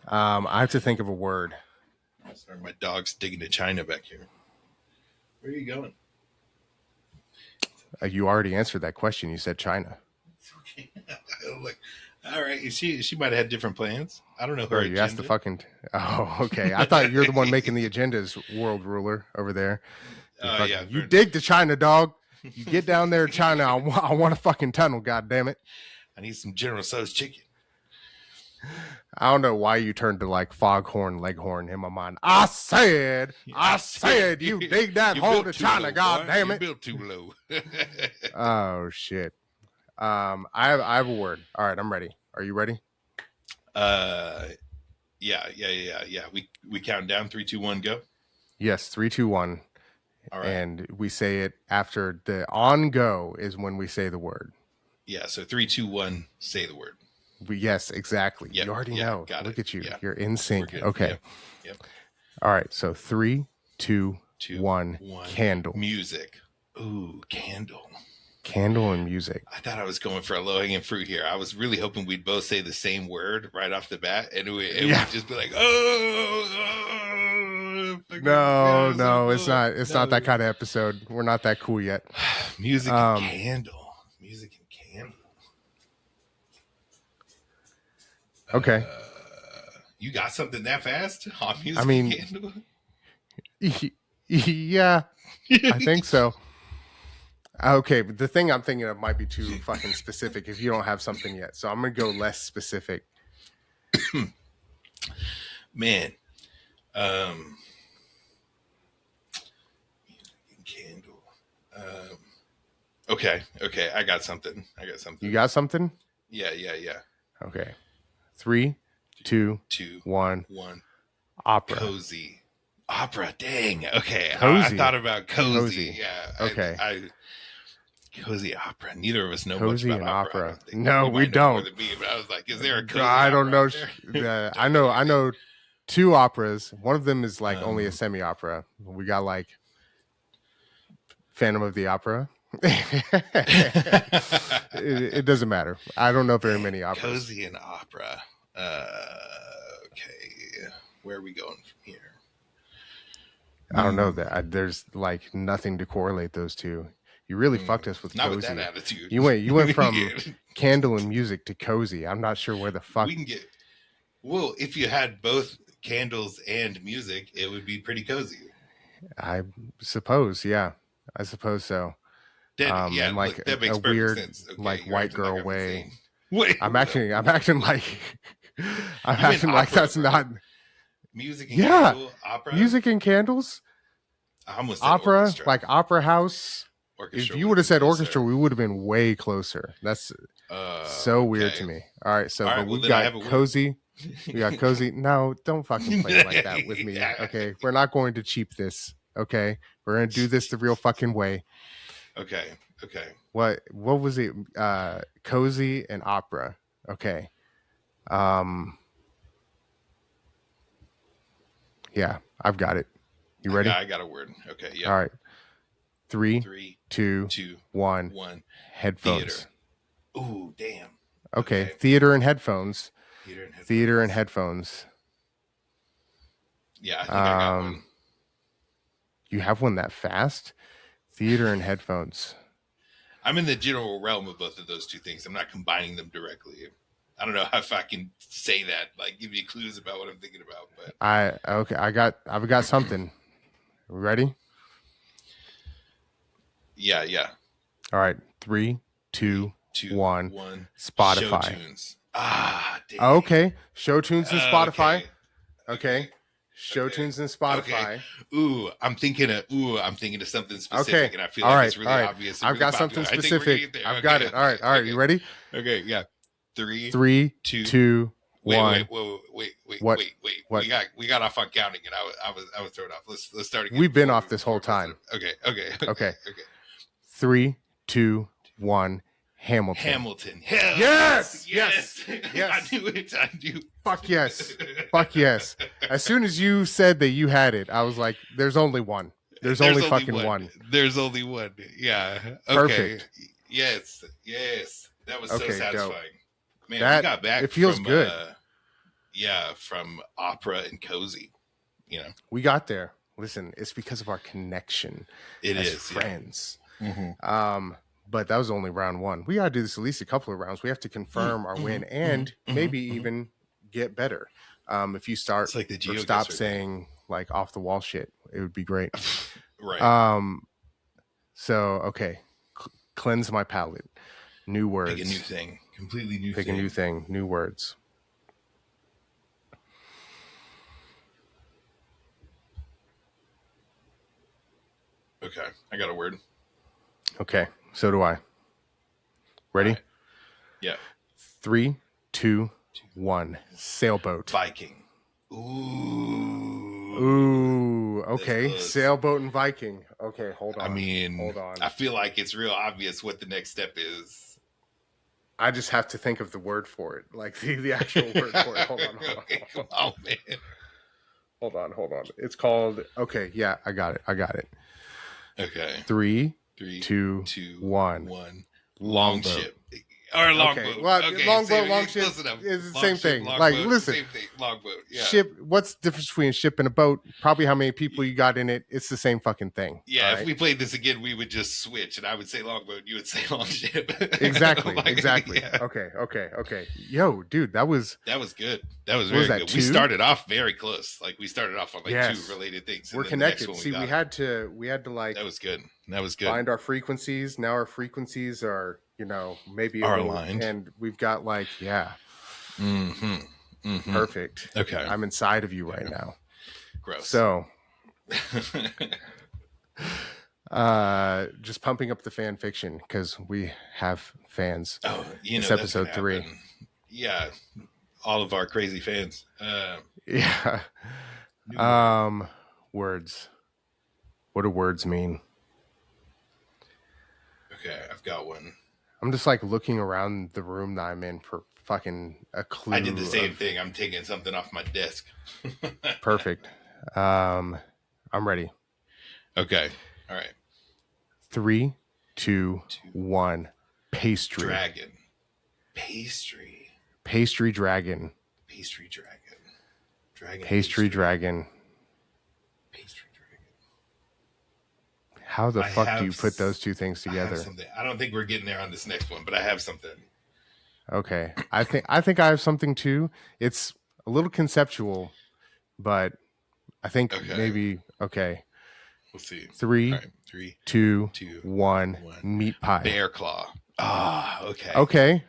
Speaker 1: I have to think of a word.
Speaker 2: Sorry, my dog's digging to China back here. Where are you going?
Speaker 1: You already answered that question. You said China.
Speaker 2: Okay. Like, all right. She might have had different plans. I don't know her.
Speaker 1: You asked the fucking. Oh, okay. I thought you're the one making the agendas, world ruler over there.
Speaker 2: Yeah,
Speaker 1: you dig to China, dog. You get down there to China. I want a fucking tunnel. God damn it!
Speaker 2: I need some General Tso's chicken.
Speaker 1: I don't know why you turned to like Foghorn Leghorn in my mind. I said, you dig that hole to China. God damn it!
Speaker 2: You built too low.
Speaker 1: Oh shit. I have a word. All right, I'm ready. Are you ready?
Speaker 2: Yeah. We count down 3, 2, 1, go.
Speaker 1: Yes, 3, 2, 1. All right. And we say it after the on go is when we say the word.
Speaker 2: Yeah, so 3, 2, 1, say the word.
Speaker 1: Yes, exactly. Yep, you already know. Look at you. Yeah. You're in sync. Okay. Yep. All right. So 3, 2, 1. Candle.
Speaker 2: Music. Ooh, candle.
Speaker 1: Candle and music.
Speaker 2: I thought I was going for a low-hanging fruit here. I was really hoping we'd both say the same word right off the bat, and we'd just be like,
Speaker 1: No, it's not. It's not that kind of episode. We're not that cool yet.
Speaker 2: Music and candle. Music and candle.
Speaker 1: Okay.
Speaker 2: You got something that fast? Hot music
Speaker 1: and
Speaker 2: candle?
Speaker 1: Yeah, I think so. Okay, but the thing I'm thinking of might be too fucking specific if you don't have something yet. So I'm going to go less specific.
Speaker 2: Man. Candle. Okay. I got something.
Speaker 1: You got something?
Speaker 2: Yeah.
Speaker 1: Okay. 3, 2, 1. Opera.
Speaker 2: Cozy. Opera. Dang. Okay.
Speaker 1: Cozy.
Speaker 2: I thought about cozy. Yeah.
Speaker 1: Okay.
Speaker 2: Cozy opera. Neither of us know
Speaker 1: cozy
Speaker 2: much about
Speaker 1: opera.
Speaker 2: I
Speaker 1: No, we don't.
Speaker 2: Me, but I was like, is there a cozy
Speaker 1: I don't know. I
Speaker 2: I
Speaker 1: know 2 operas. One of them is like only a semi-opera. We got like Phantom of the Opera. it doesn't matter. I don't know very many operas.
Speaker 2: Cozy and opera. Okay. Where are we going from here?
Speaker 1: I don't know that there's like nothing to correlate those two. You really fucked us with
Speaker 2: not
Speaker 1: cozy.
Speaker 2: With that attitude.
Speaker 1: You went from candle and music to cozy. I'm not sure where the fuck
Speaker 2: we can get. Well, if you had both candles and music, it would be pretty cozy.
Speaker 1: I suppose, yeah. I suppose so.
Speaker 2: Yeah,
Speaker 1: in like
Speaker 2: look, that makes
Speaker 1: a weird,
Speaker 2: sense. Okay,
Speaker 1: like white girl like way.
Speaker 2: Wait,
Speaker 1: I'm acting like that's not
Speaker 2: music. And candle, opera,
Speaker 1: music and candles.
Speaker 2: I almost
Speaker 1: opera,
Speaker 2: orchestra.
Speaker 1: like opera house.
Speaker 2: Orchestra
Speaker 1: if you would have said orchestra, we would have been way closer. That's so weird to me. All right, so but we've got cozy. We got cozy. No, don't fucking play like that with me. Okay, we're not going to cheap this. Okay, we're gonna do this the real fucking way.
Speaker 2: Okay.
Speaker 1: What was it? Cozy and opera. Okay. Yeah, I've got it. You ready?
Speaker 2: I got a word. Okay. Yeah.
Speaker 1: All right. 3, 2, 1. Headphones.
Speaker 2: Theater. Ooh, damn.
Speaker 1: Okay. Theater and headphones. Theater and headphones.
Speaker 2: Yeah, I think I got one.
Speaker 1: You have one that fast? Theater and headphones.
Speaker 2: I'm in the general realm of both of those two things. I'm not combining them directly. I don't know if I can say that, like give you clues about what I'm thinking about. But
Speaker 1: I've got something. Ready?
Speaker 2: Yeah.
Speaker 1: All right. 3, 2,
Speaker 2: 2,
Speaker 1: one.
Speaker 2: 1.
Speaker 1: Spotify.
Speaker 2: Show tunes. Ah, dang.
Speaker 1: Okay. Show tunes and Spotify. Okay. Show
Speaker 2: Okay.
Speaker 1: tunes and Spotify.
Speaker 2: Okay. I'm thinking of something specific,
Speaker 1: Okay.
Speaker 2: and I feel
Speaker 1: All
Speaker 2: like
Speaker 1: right.
Speaker 2: it's really
Speaker 1: All right.
Speaker 2: obvious.
Speaker 1: I've
Speaker 2: Really
Speaker 1: got
Speaker 2: popular.
Speaker 1: something
Speaker 2: I think we're gonna
Speaker 1: specific.
Speaker 2: get there.
Speaker 1: I've
Speaker 2: Okay,
Speaker 1: got it. All right. All right.
Speaker 2: okay.
Speaker 1: You ready?
Speaker 2: Okay, yeah. 3,
Speaker 1: 3,
Speaker 2: 2,
Speaker 1: 2, 1.
Speaker 2: wait.
Speaker 1: What?
Speaker 2: We got off on counting, and I was thrown off. Let's start again.
Speaker 1: We've been off this whole time.
Speaker 2: Okay.
Speaker 1: 3, 2, 1.
Speaker 2: Hamilton. Hell
Speaker 1: Yes!
Speaker 2: I knew it. I knew.
Speaker 1: Fuck yes. Fuck yes. As soon as you said that you had it, I was like, there's only one. There's only fucking one.
Speaker 2: There's only one. Yeah. Okay.
Speaker 1: Perfect.
Speaker 2: Yes. That was so satisfying.
Speaker 1: Dope.
Speaker 2: Man,
Speaker 1: That,
Speaker 2: we got back.
Speaker 1: it feels
Speaker 2: from,
Speaker 1: good.
Speaker 2: From opera and cozy. You know,
Speaker 1: We got there. Listen, it's because of our connection as friends.
Speaker 2: Yeah. Mm-hmm.
Speaker 1: But that was only round one. We gotta do this at least a couple of rounds. We have to confirm our win and maybe even get better. If you start
Speaker 2: like the
Speaker 1: or stop saying like off the wall shit, it would be great.
Speaker 2: Right.
Speaker 1: So okay, cleanse my palate. New words.
Speaker 2: Pick a new thing. Completely new
Speaker 1: Pick
Speaker 2: thing.
Speaker 1: a new thing. New words.
Speaker 2: Okay, I got a word.
Speaker 1: Okay, so do I. Ready?
Speaker 2: Right. Yeah.
Speaker 1: 3, 2, 1. Sailboat.
Speaker 2: Viking. Ooh.
Speaker 1: Okay. Sailboat and Viking. Okay, hold on.
Speaker 2: I mean,
Speaker 1: hold on.
Speaker 2: I feel like it's real obvious what the next step is.
Speaker 1: I just have to think of the word for it, like the actual word for it. Hold on.
Speaker 2: Okay, come on, man.
Speaker 1: Hold on. It's called. Okay, yeah, I got it.
Speaker 2: Okay.
Speaker 1: 3,
Speaker 2: 3,
Speaker 1: 2, 1.
Speaker 2: Longship. Or longboat.
Speaker 1: Okay. Well, longboat, longship is the same thing. Like, listen,
Speaker 2: same thing. Longboat. Yeah.
Speaker 1: Ship. What's the difference between a ship and a boat? Probably how many people you got in it. It's the same fucking thing.
Speaker 2: Yeah.
Speaker 1: Right?
Speaker 2: If we played this again, we would just switch, and I would say longboat, you would say longship.
Speaker 1: Exactly.
Speaker 2: Like,
Speaker 1: Exactly.
Speaker 2: Yeah.
Speaker 1: Okay. Yo, dude, that was
Speaker 2: good. That was very good.
Speaker 1: 2?
Speaker 2: We started off very close. Like we started off on like 2 related things.
Speaker 1: We're connected. See, we had to like.
Speaker 2: That was good.
Speaker 1: Find our frequencies. Now our frequencies are, maybe
Speaker 2: are aligned,
Speaker 1: and we've got like, perfect.
Speaker 2: Okay,
Speaker 1: I'm inside of you right now.
Speaker 2: Gross.
Speaker 1: So, just pumping up the fan fiction because we have fans.
Speaker 2: Oh,
Speaker 1: it's episode 3.
Speaker 2: Yeah, all of our crazy fans.
Speaker 1: Yeah. Words. What do words mean?
Speaker 2: Okay, I've got one.
Speaker 1: I'm just like looking around the room that I'm in for fucking a clue.
Speaker 2: I did the same thing. I'm taking something off my desk.
Speaker 1: Perfect. I'm ready.
Speaker 2: Okay. All right.
Speaker 1: 3, 2, 1. Pastry.
Speaker 2: Dragon. Pastry.
Speaker 1: Pastry dragon.
Speaker 2: Pastry dragon. Dragon.
Speaker 1: Pastry dragon.
Speaker 2: Pastry dragon.
Speaker 1: How the fuck do you put those two things together?
Speaker 2: I don't think we're getting there on this next one, but I have something.
Speaker 1: Okay. I think I have something too. It's a little conceptual, but I think maybe okay.
Speaker 2: We'll see.
Speaker 1: 3,
Speaker 2: right.
Speaker 1: 2, 1. Meat pie.
Speaker 2: Bear claw. Ah, okay.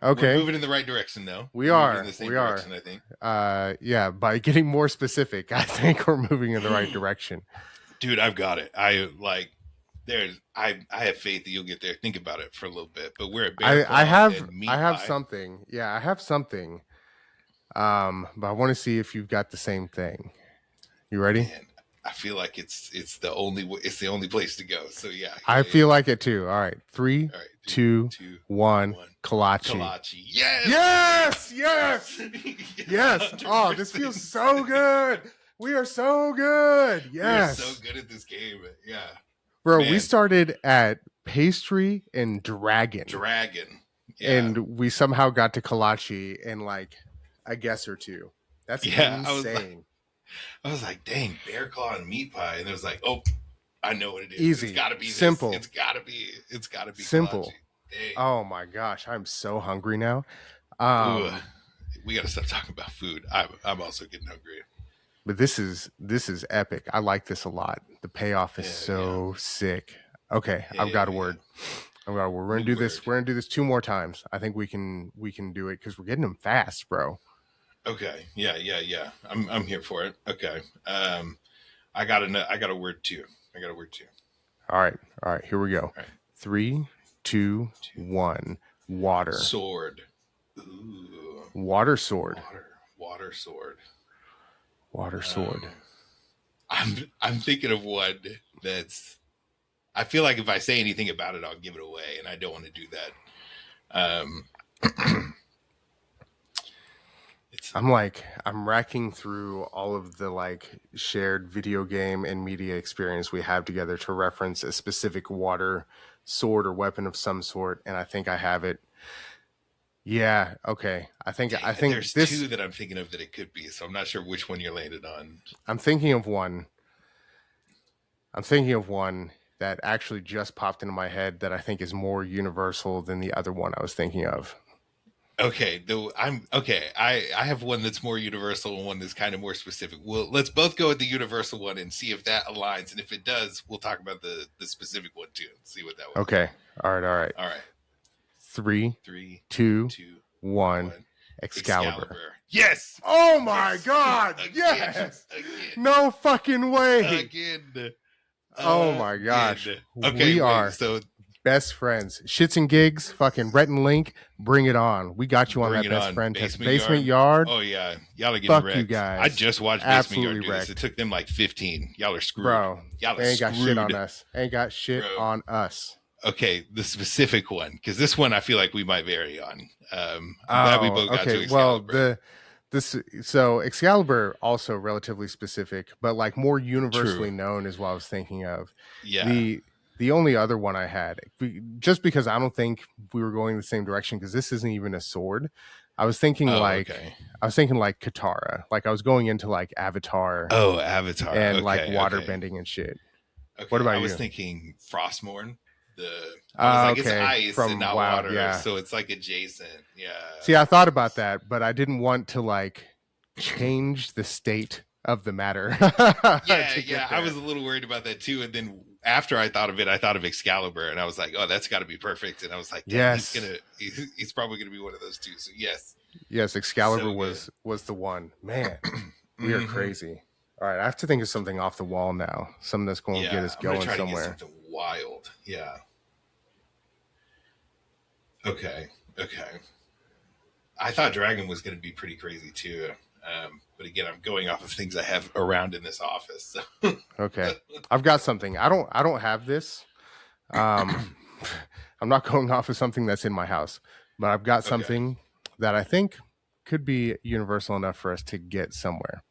Speaker 1: Okay.
Speaker 2: We're moving in the right direction, though.
Speaker 1: We are.
Speaker 2: In the same direction, I think.
Speaker 1: Yeah. By getting more specific, I think we're moving in the right direction.
Speaker 2: Dude, I've got it. I have faith that you'll get there. Think about it for a little bit. But we're at bear claw. I
Speaker 1: have something. Yeah, I have something. But I want to see if you've got the same thing. You ready?
Speaker 2: Man, I feel like it's the only place to go. So yeah.
Speaker 1: I feel like it too. All right. 3, 2, 1. Kolache.
Speaker 2: Kolache. Yes.
Speaker 1: Yes. Oh, this feels so good. We are so good. Yes.
Speaker 2: We're so good at this game. Yeah.
Speaker 1: Bro, we started at pastry and dragon.
Speaker 2: Yeah.
Speaker 1: And we somehow got to kolache in like a guess or two. That's insane.
Speaker 2: I was like, dang, bear claw and meat pie. And it was like, oh, I know what it is.
Speaker 1: Easy.
Speaker 2: It's gotta be
Speaker 1: simple.
Speaker 2: This. It's gotta be
Speaker 1: simple.
Speaker 2: Dang.
Speaker 1: Oh my gosh, I'm so hungry now.
Speaker 2: We gotta stop talking about food. I'm also getting hungry.
Speaker 1: But this is epic. I like this a lot. The payoff is so sick. Okay, I've got a word. We're gonna
Speaker 2: New
Speaker 1: do this.
Speaker 2: word.
Speaker 1: We're gonna do this 2 more times. I think we can do it because we're getting them fast, bro.
Speaker 2: Okay. Yeah. I'm here for it. Okay. I got a word too.
Speaker 1: All right. Here we go.
Speaker 2: All right.
Speaker 1: 3, 2, 1. Water.
Speaker 2: Sword. Ooh.
Speaker 1: Water sword.
Speaker 2: Water sword.
Speaker 1: Water sword.
Speaker 2: I'm thinking of one that's. I feel like if I say anything about it, I'll give it away, and I don't want to do that.
Speaker 1: I'm racking through all of the like shared video game and media experience we have together to reference a specific water sword or weapon of some sort, and I think I have it. Yeah, okay. I think
Speaker 2: there's
Speaker 1: this
Speaker 2: 2 that I'm thinking of that it could be, so I'm not sure which one you're landed on.
Speaker 1: I'm thinking of one that actually just popped into my head that I think is more universal than the other one I was thinking of.
Speaker 2: Okay, though I'm okay. I have one that's more universal and one that's kind of more specific. Well, let's both go with the universal one and see if that aligns. And if it does, we'll talk about the specific one too. And see what that was.
Speaker 1: Okay. All right. 3, 2, 1. Excalibur.
Speaker 2: Yes.
Speaker 1: Oh my God.
Speaker 2: Again.
Speaker 1: Yes.
Speaker 2: Again.
Speaker 1: No fucking way.
Speaker 2: Again.
Speaker 1: Oh my gosh.
Speaker 2: Okay,
Speaker 1: we are
Speaker 2: so
Speaker 1: best friends. Shits and gigs. Fucking Rhett and Link. Bring it on. We got you on that best friend test. Basement yard.
Speaker 2: Oh yeah, y'all are getting
Speaker 1: Fuck
Speaker 2: wrecked.
Speaker 1: you guys.
Speaker 2: I just watched
Speaker 1: Absolutely
Speaker 2: Basement Yard do this. It took them like 15. Y'all are screwed,
Speaker 1: bro.
Speaker 2: Y'all are
Speaker 1: they ain't got shit on
Speaker 2: screwed.
Speaker 1: us. Ain't got shit
Speaker 2: Bro.
Speaker 1: on us.
Speaker 2: Okay, the specific one, because this one I feel like we might vary on. I'm glad we both got to Excalibur.
Speaker 1: So Excalibur also relatively specific, but like more universally known is what I was thinking of.
Speaker 2: Yeah.
Speaker 1: The only other one I had, just because I don't think we were going the same direction, because this isn't even a sword. I was thinking Katara. Like I was going into like Avatar.
Speaker 2: Oh, Avatar.
Speaker 1: And like water bending and shit.
Speaker 2: Okay.
Speaker 1: What about you?
Speaker 2: I was thinking Frostmourne. I was like, it's ice
Speaker 1: from
Speaker 2: and not water, so it's like adjacent. Yeah.
Speaker 1: See, I thought about that, but I didn't want to like change the state of the matter.
Speaker 2: Yeah. I was a little worried about that too, and then after I thought of it, I thought of Excalibur, and I was like, oh, that's got to be perfect. And I was like,
Speaker 1: yes,
Speaker 2: he's probably gonna be one of those two. So
Speaker 1: yes, Excalibur was the one. Man, we are crazy. All right, I have to think of something off the wall now. Something that's going to get us going somewhere.
Speaker 2: To get something wild. Yeah. Okay. I thought Dragon was going to be pretty crazy too. But again, I'm going off of things I have around in this office. So.
Speaker 1: Okay. I've got something. I don't have this. I'm not going off of something that's in my house, but I've got something that I think could be universal enough for us to get somewhere.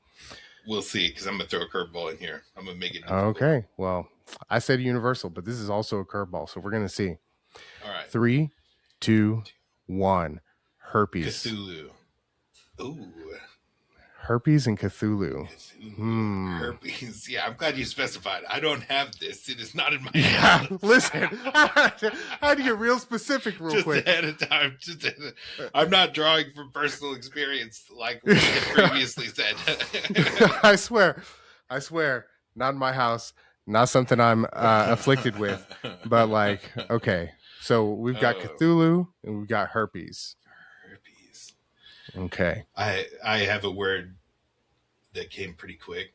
Speaker 2: We'll see, because I'm going to throw a curveball in here. I'm going to make it
Speaker 1: difficult. Okay. Well, I said universal, but this is also a curveball, so we're going to see.
Speaker 2: All right.
Speaker 1: 3, 2, 1. Herpes.
Speaker 2: Cthulhu. Ooh.
Speaker 1: Herpes and Cthulhu.
Speaker 2: Herpes. Yeah, I'm glad you specified. I don't have this. It is not in my
Speaker 1: house. Listen, I had to get real specific real quick.
Speaker 2: Ahead of time. I'm not drawing from personal experience like we had previously said.
Speaker 1: I swear. Not in my house. Not something I'm afflicted with. But like, okay. So we've got Cthulhu and we've got herpes. Okay.
Speaker 2: I have a word that came pretty quick.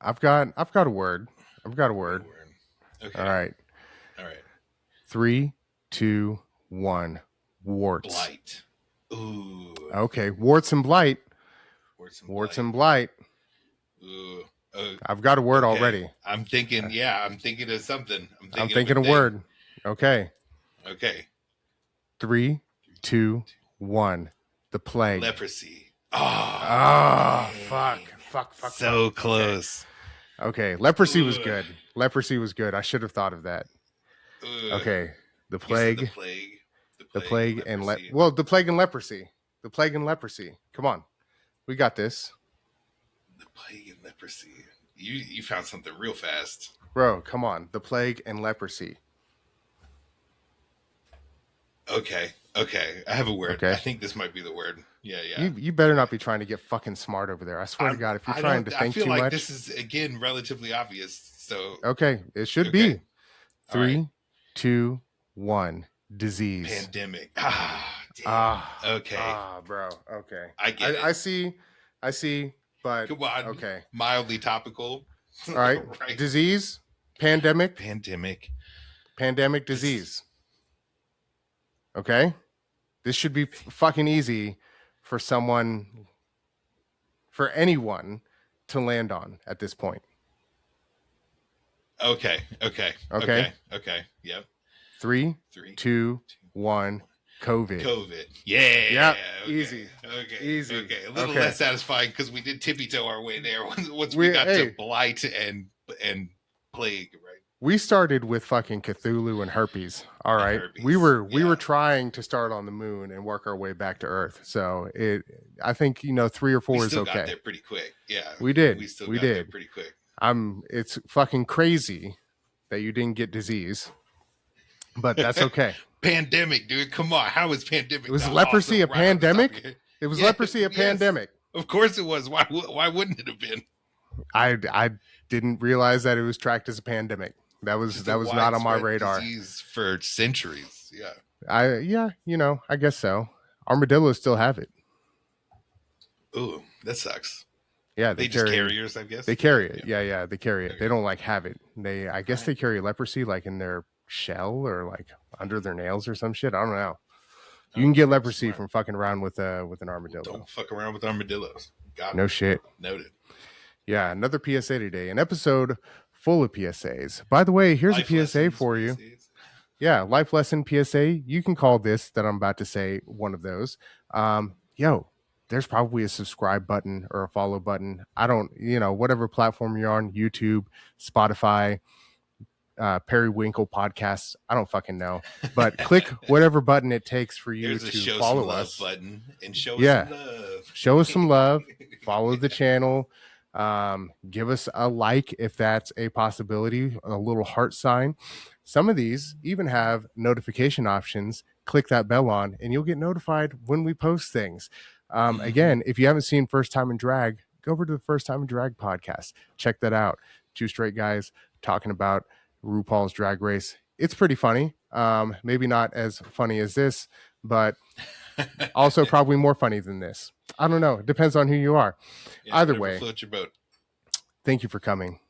Speaker 1: I've got a word. Okay. All right. 3, 2, 1. Warts.
Speaker 2: Blight. Ooh.
Speaker 1: Okay. Warts and blight. And blight.
Speaker 2: Ooh.
Speaker 1: I've got a word already.
Speaker 2: I'm thinking of something.
Speaker 1: I'm thinking a word. Okay. 3, 2, 1. The plague.
Speaker 2: Leprosy.
Speaker 1: Fuck.
Speaker 2: So close.
Speaker 1: Okay. Leprosy was good. I should have thought of that. Okay. The plague. The plague and leprosy. The plague and leprosy. Come on. We got this.
Speaker 2: The plague and leprosy. You found something real fast.
Speaker 1: Bro, come on. The plague and leprosy.
Speaker 2: Okay. I have a word. Okay. I think this might be the word. Yeah.
Speaker 1: You better not be trying to get fucking smart over there. I swear to God, if you're trying to think too much. I feel like
Speaker 2: this is, again, relatively obvious. So
Speaker 1: okay, it should be. 3, 2, 1. Disease.
Speaker 2: Pandemic. Damn. Okay.
Speaker 1: Bro. Okay.
Speaker 2: I get it.
Speaker 1: I see, but
Speaker 2: Come on.
Speaker 1: okay.
Speaker 2: Mildly topical.
Speaker 1: All right.
Speaker 2: Right.
Speaker 1: Disease, pandemic, disease. Okay? This should be fucking easy for anyone to land on at this point.
Speaker 2: Okay. Yep.
Speaker 1: 3, 2, 1. COVID.
Speaker 2: Yeah.
Speaker 1: Yep.
Speaker 2: Okay.
Speaker 1: Easy.
Speaker 2: Okay.
Speaker 1: Easy.
Speaker 2: Okay. A little
Speaker 1: Okay.
Speaker 2: less satisfying because we did tippy toe our way there once we got to blight and plague, right?
Speaker 1: We started with fucking Cthulhu and herpes. All right. We were trying to start on the moon and work our way back to Earth. So I think 3 or 4 is okay. We
Speaker 2: got there pretty quick. Yeah.
Speaker 1: We did.
Speaker 2: We got there pretty quick.
Speaker 1: It's fucking crazy that you didn't get disease, but that's okay.
Speaker 2: Pandemic, dude. Come on. How is pandemic?
Speaker 1: It was leprosy a pandemic? It was leprosy a pandemic.
Speaker 2: Of course it was. Why wouldn't it have been?
Speaker 1: I didn't realize that it was tracked as a pandemic. That was not on my radar.
Speaker 2: Disease for centuries. Yeah.
Speaker 1: I guess so. Armadillos still have it.
Speaker 2: Ooh, that sucks.
Speaker 1: Yeah,
Speaker 2: they just carriers, I guess.
Speaker 1: They carry it. Yeah, they carry it. They don't have it. I guess they carry leprosy in their shell or under their nails or some shit. I don't know. You can get leprosy from fucking around with an armadillo.
Speaker 2: Don't fuck around with armadillos. Got it.
Speaker 1: No shit.
Speaker 2: Noted.
Speaker 1: Yeah, another PSA today. An episode full of PSAs. By the way, here's a PSA for you. PSAs. Yeah, life lesson PSA. You can call this that I'm about to say one of those. There's probably a subscribe button or a follow button. I don't, whatever platform you're on, YouTube, Spotify, Periwinkle podcasts. I don't fucking know, but click whatever button it takes for you to follow us.
Speaker 2: Button and show us some love.
Speaker 1: Show us some love. Follow the channel. Give us a like if that's a possibility. A little heart sign. Some of these even have notification options. Click that bell on, and you'll get notified when we post things. Again, if you haven't seen First Time in Drag, go over to the First Time in Drag podcast. Check that out. 2 straight guys talking about RuPaul's Drag Race. It's pretty funny. Maybe not as funny as this, but also probably more funny than this. I don't know. It depends on who you are.
Speaker 2: Yeah,
Speaker 1: either way,
Speaker 2: float your boat.
Speaker 1: Thank you for coming.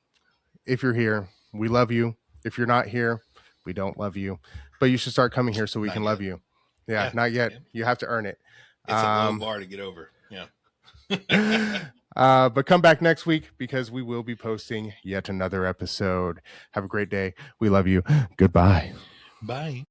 Speaker 1: If you're here, we love you. If you're not here, we don't love you. But you should start coming here so we can love you. Yeah, not yet. Yeah. You have to earn it.
Speaker 2: It's a low bar to get over. Yeah.
Speaker 1: But come back next week because we will be posting yet another episode. Have a great day. We love you. Goodbye.
Speaker 2: Bye.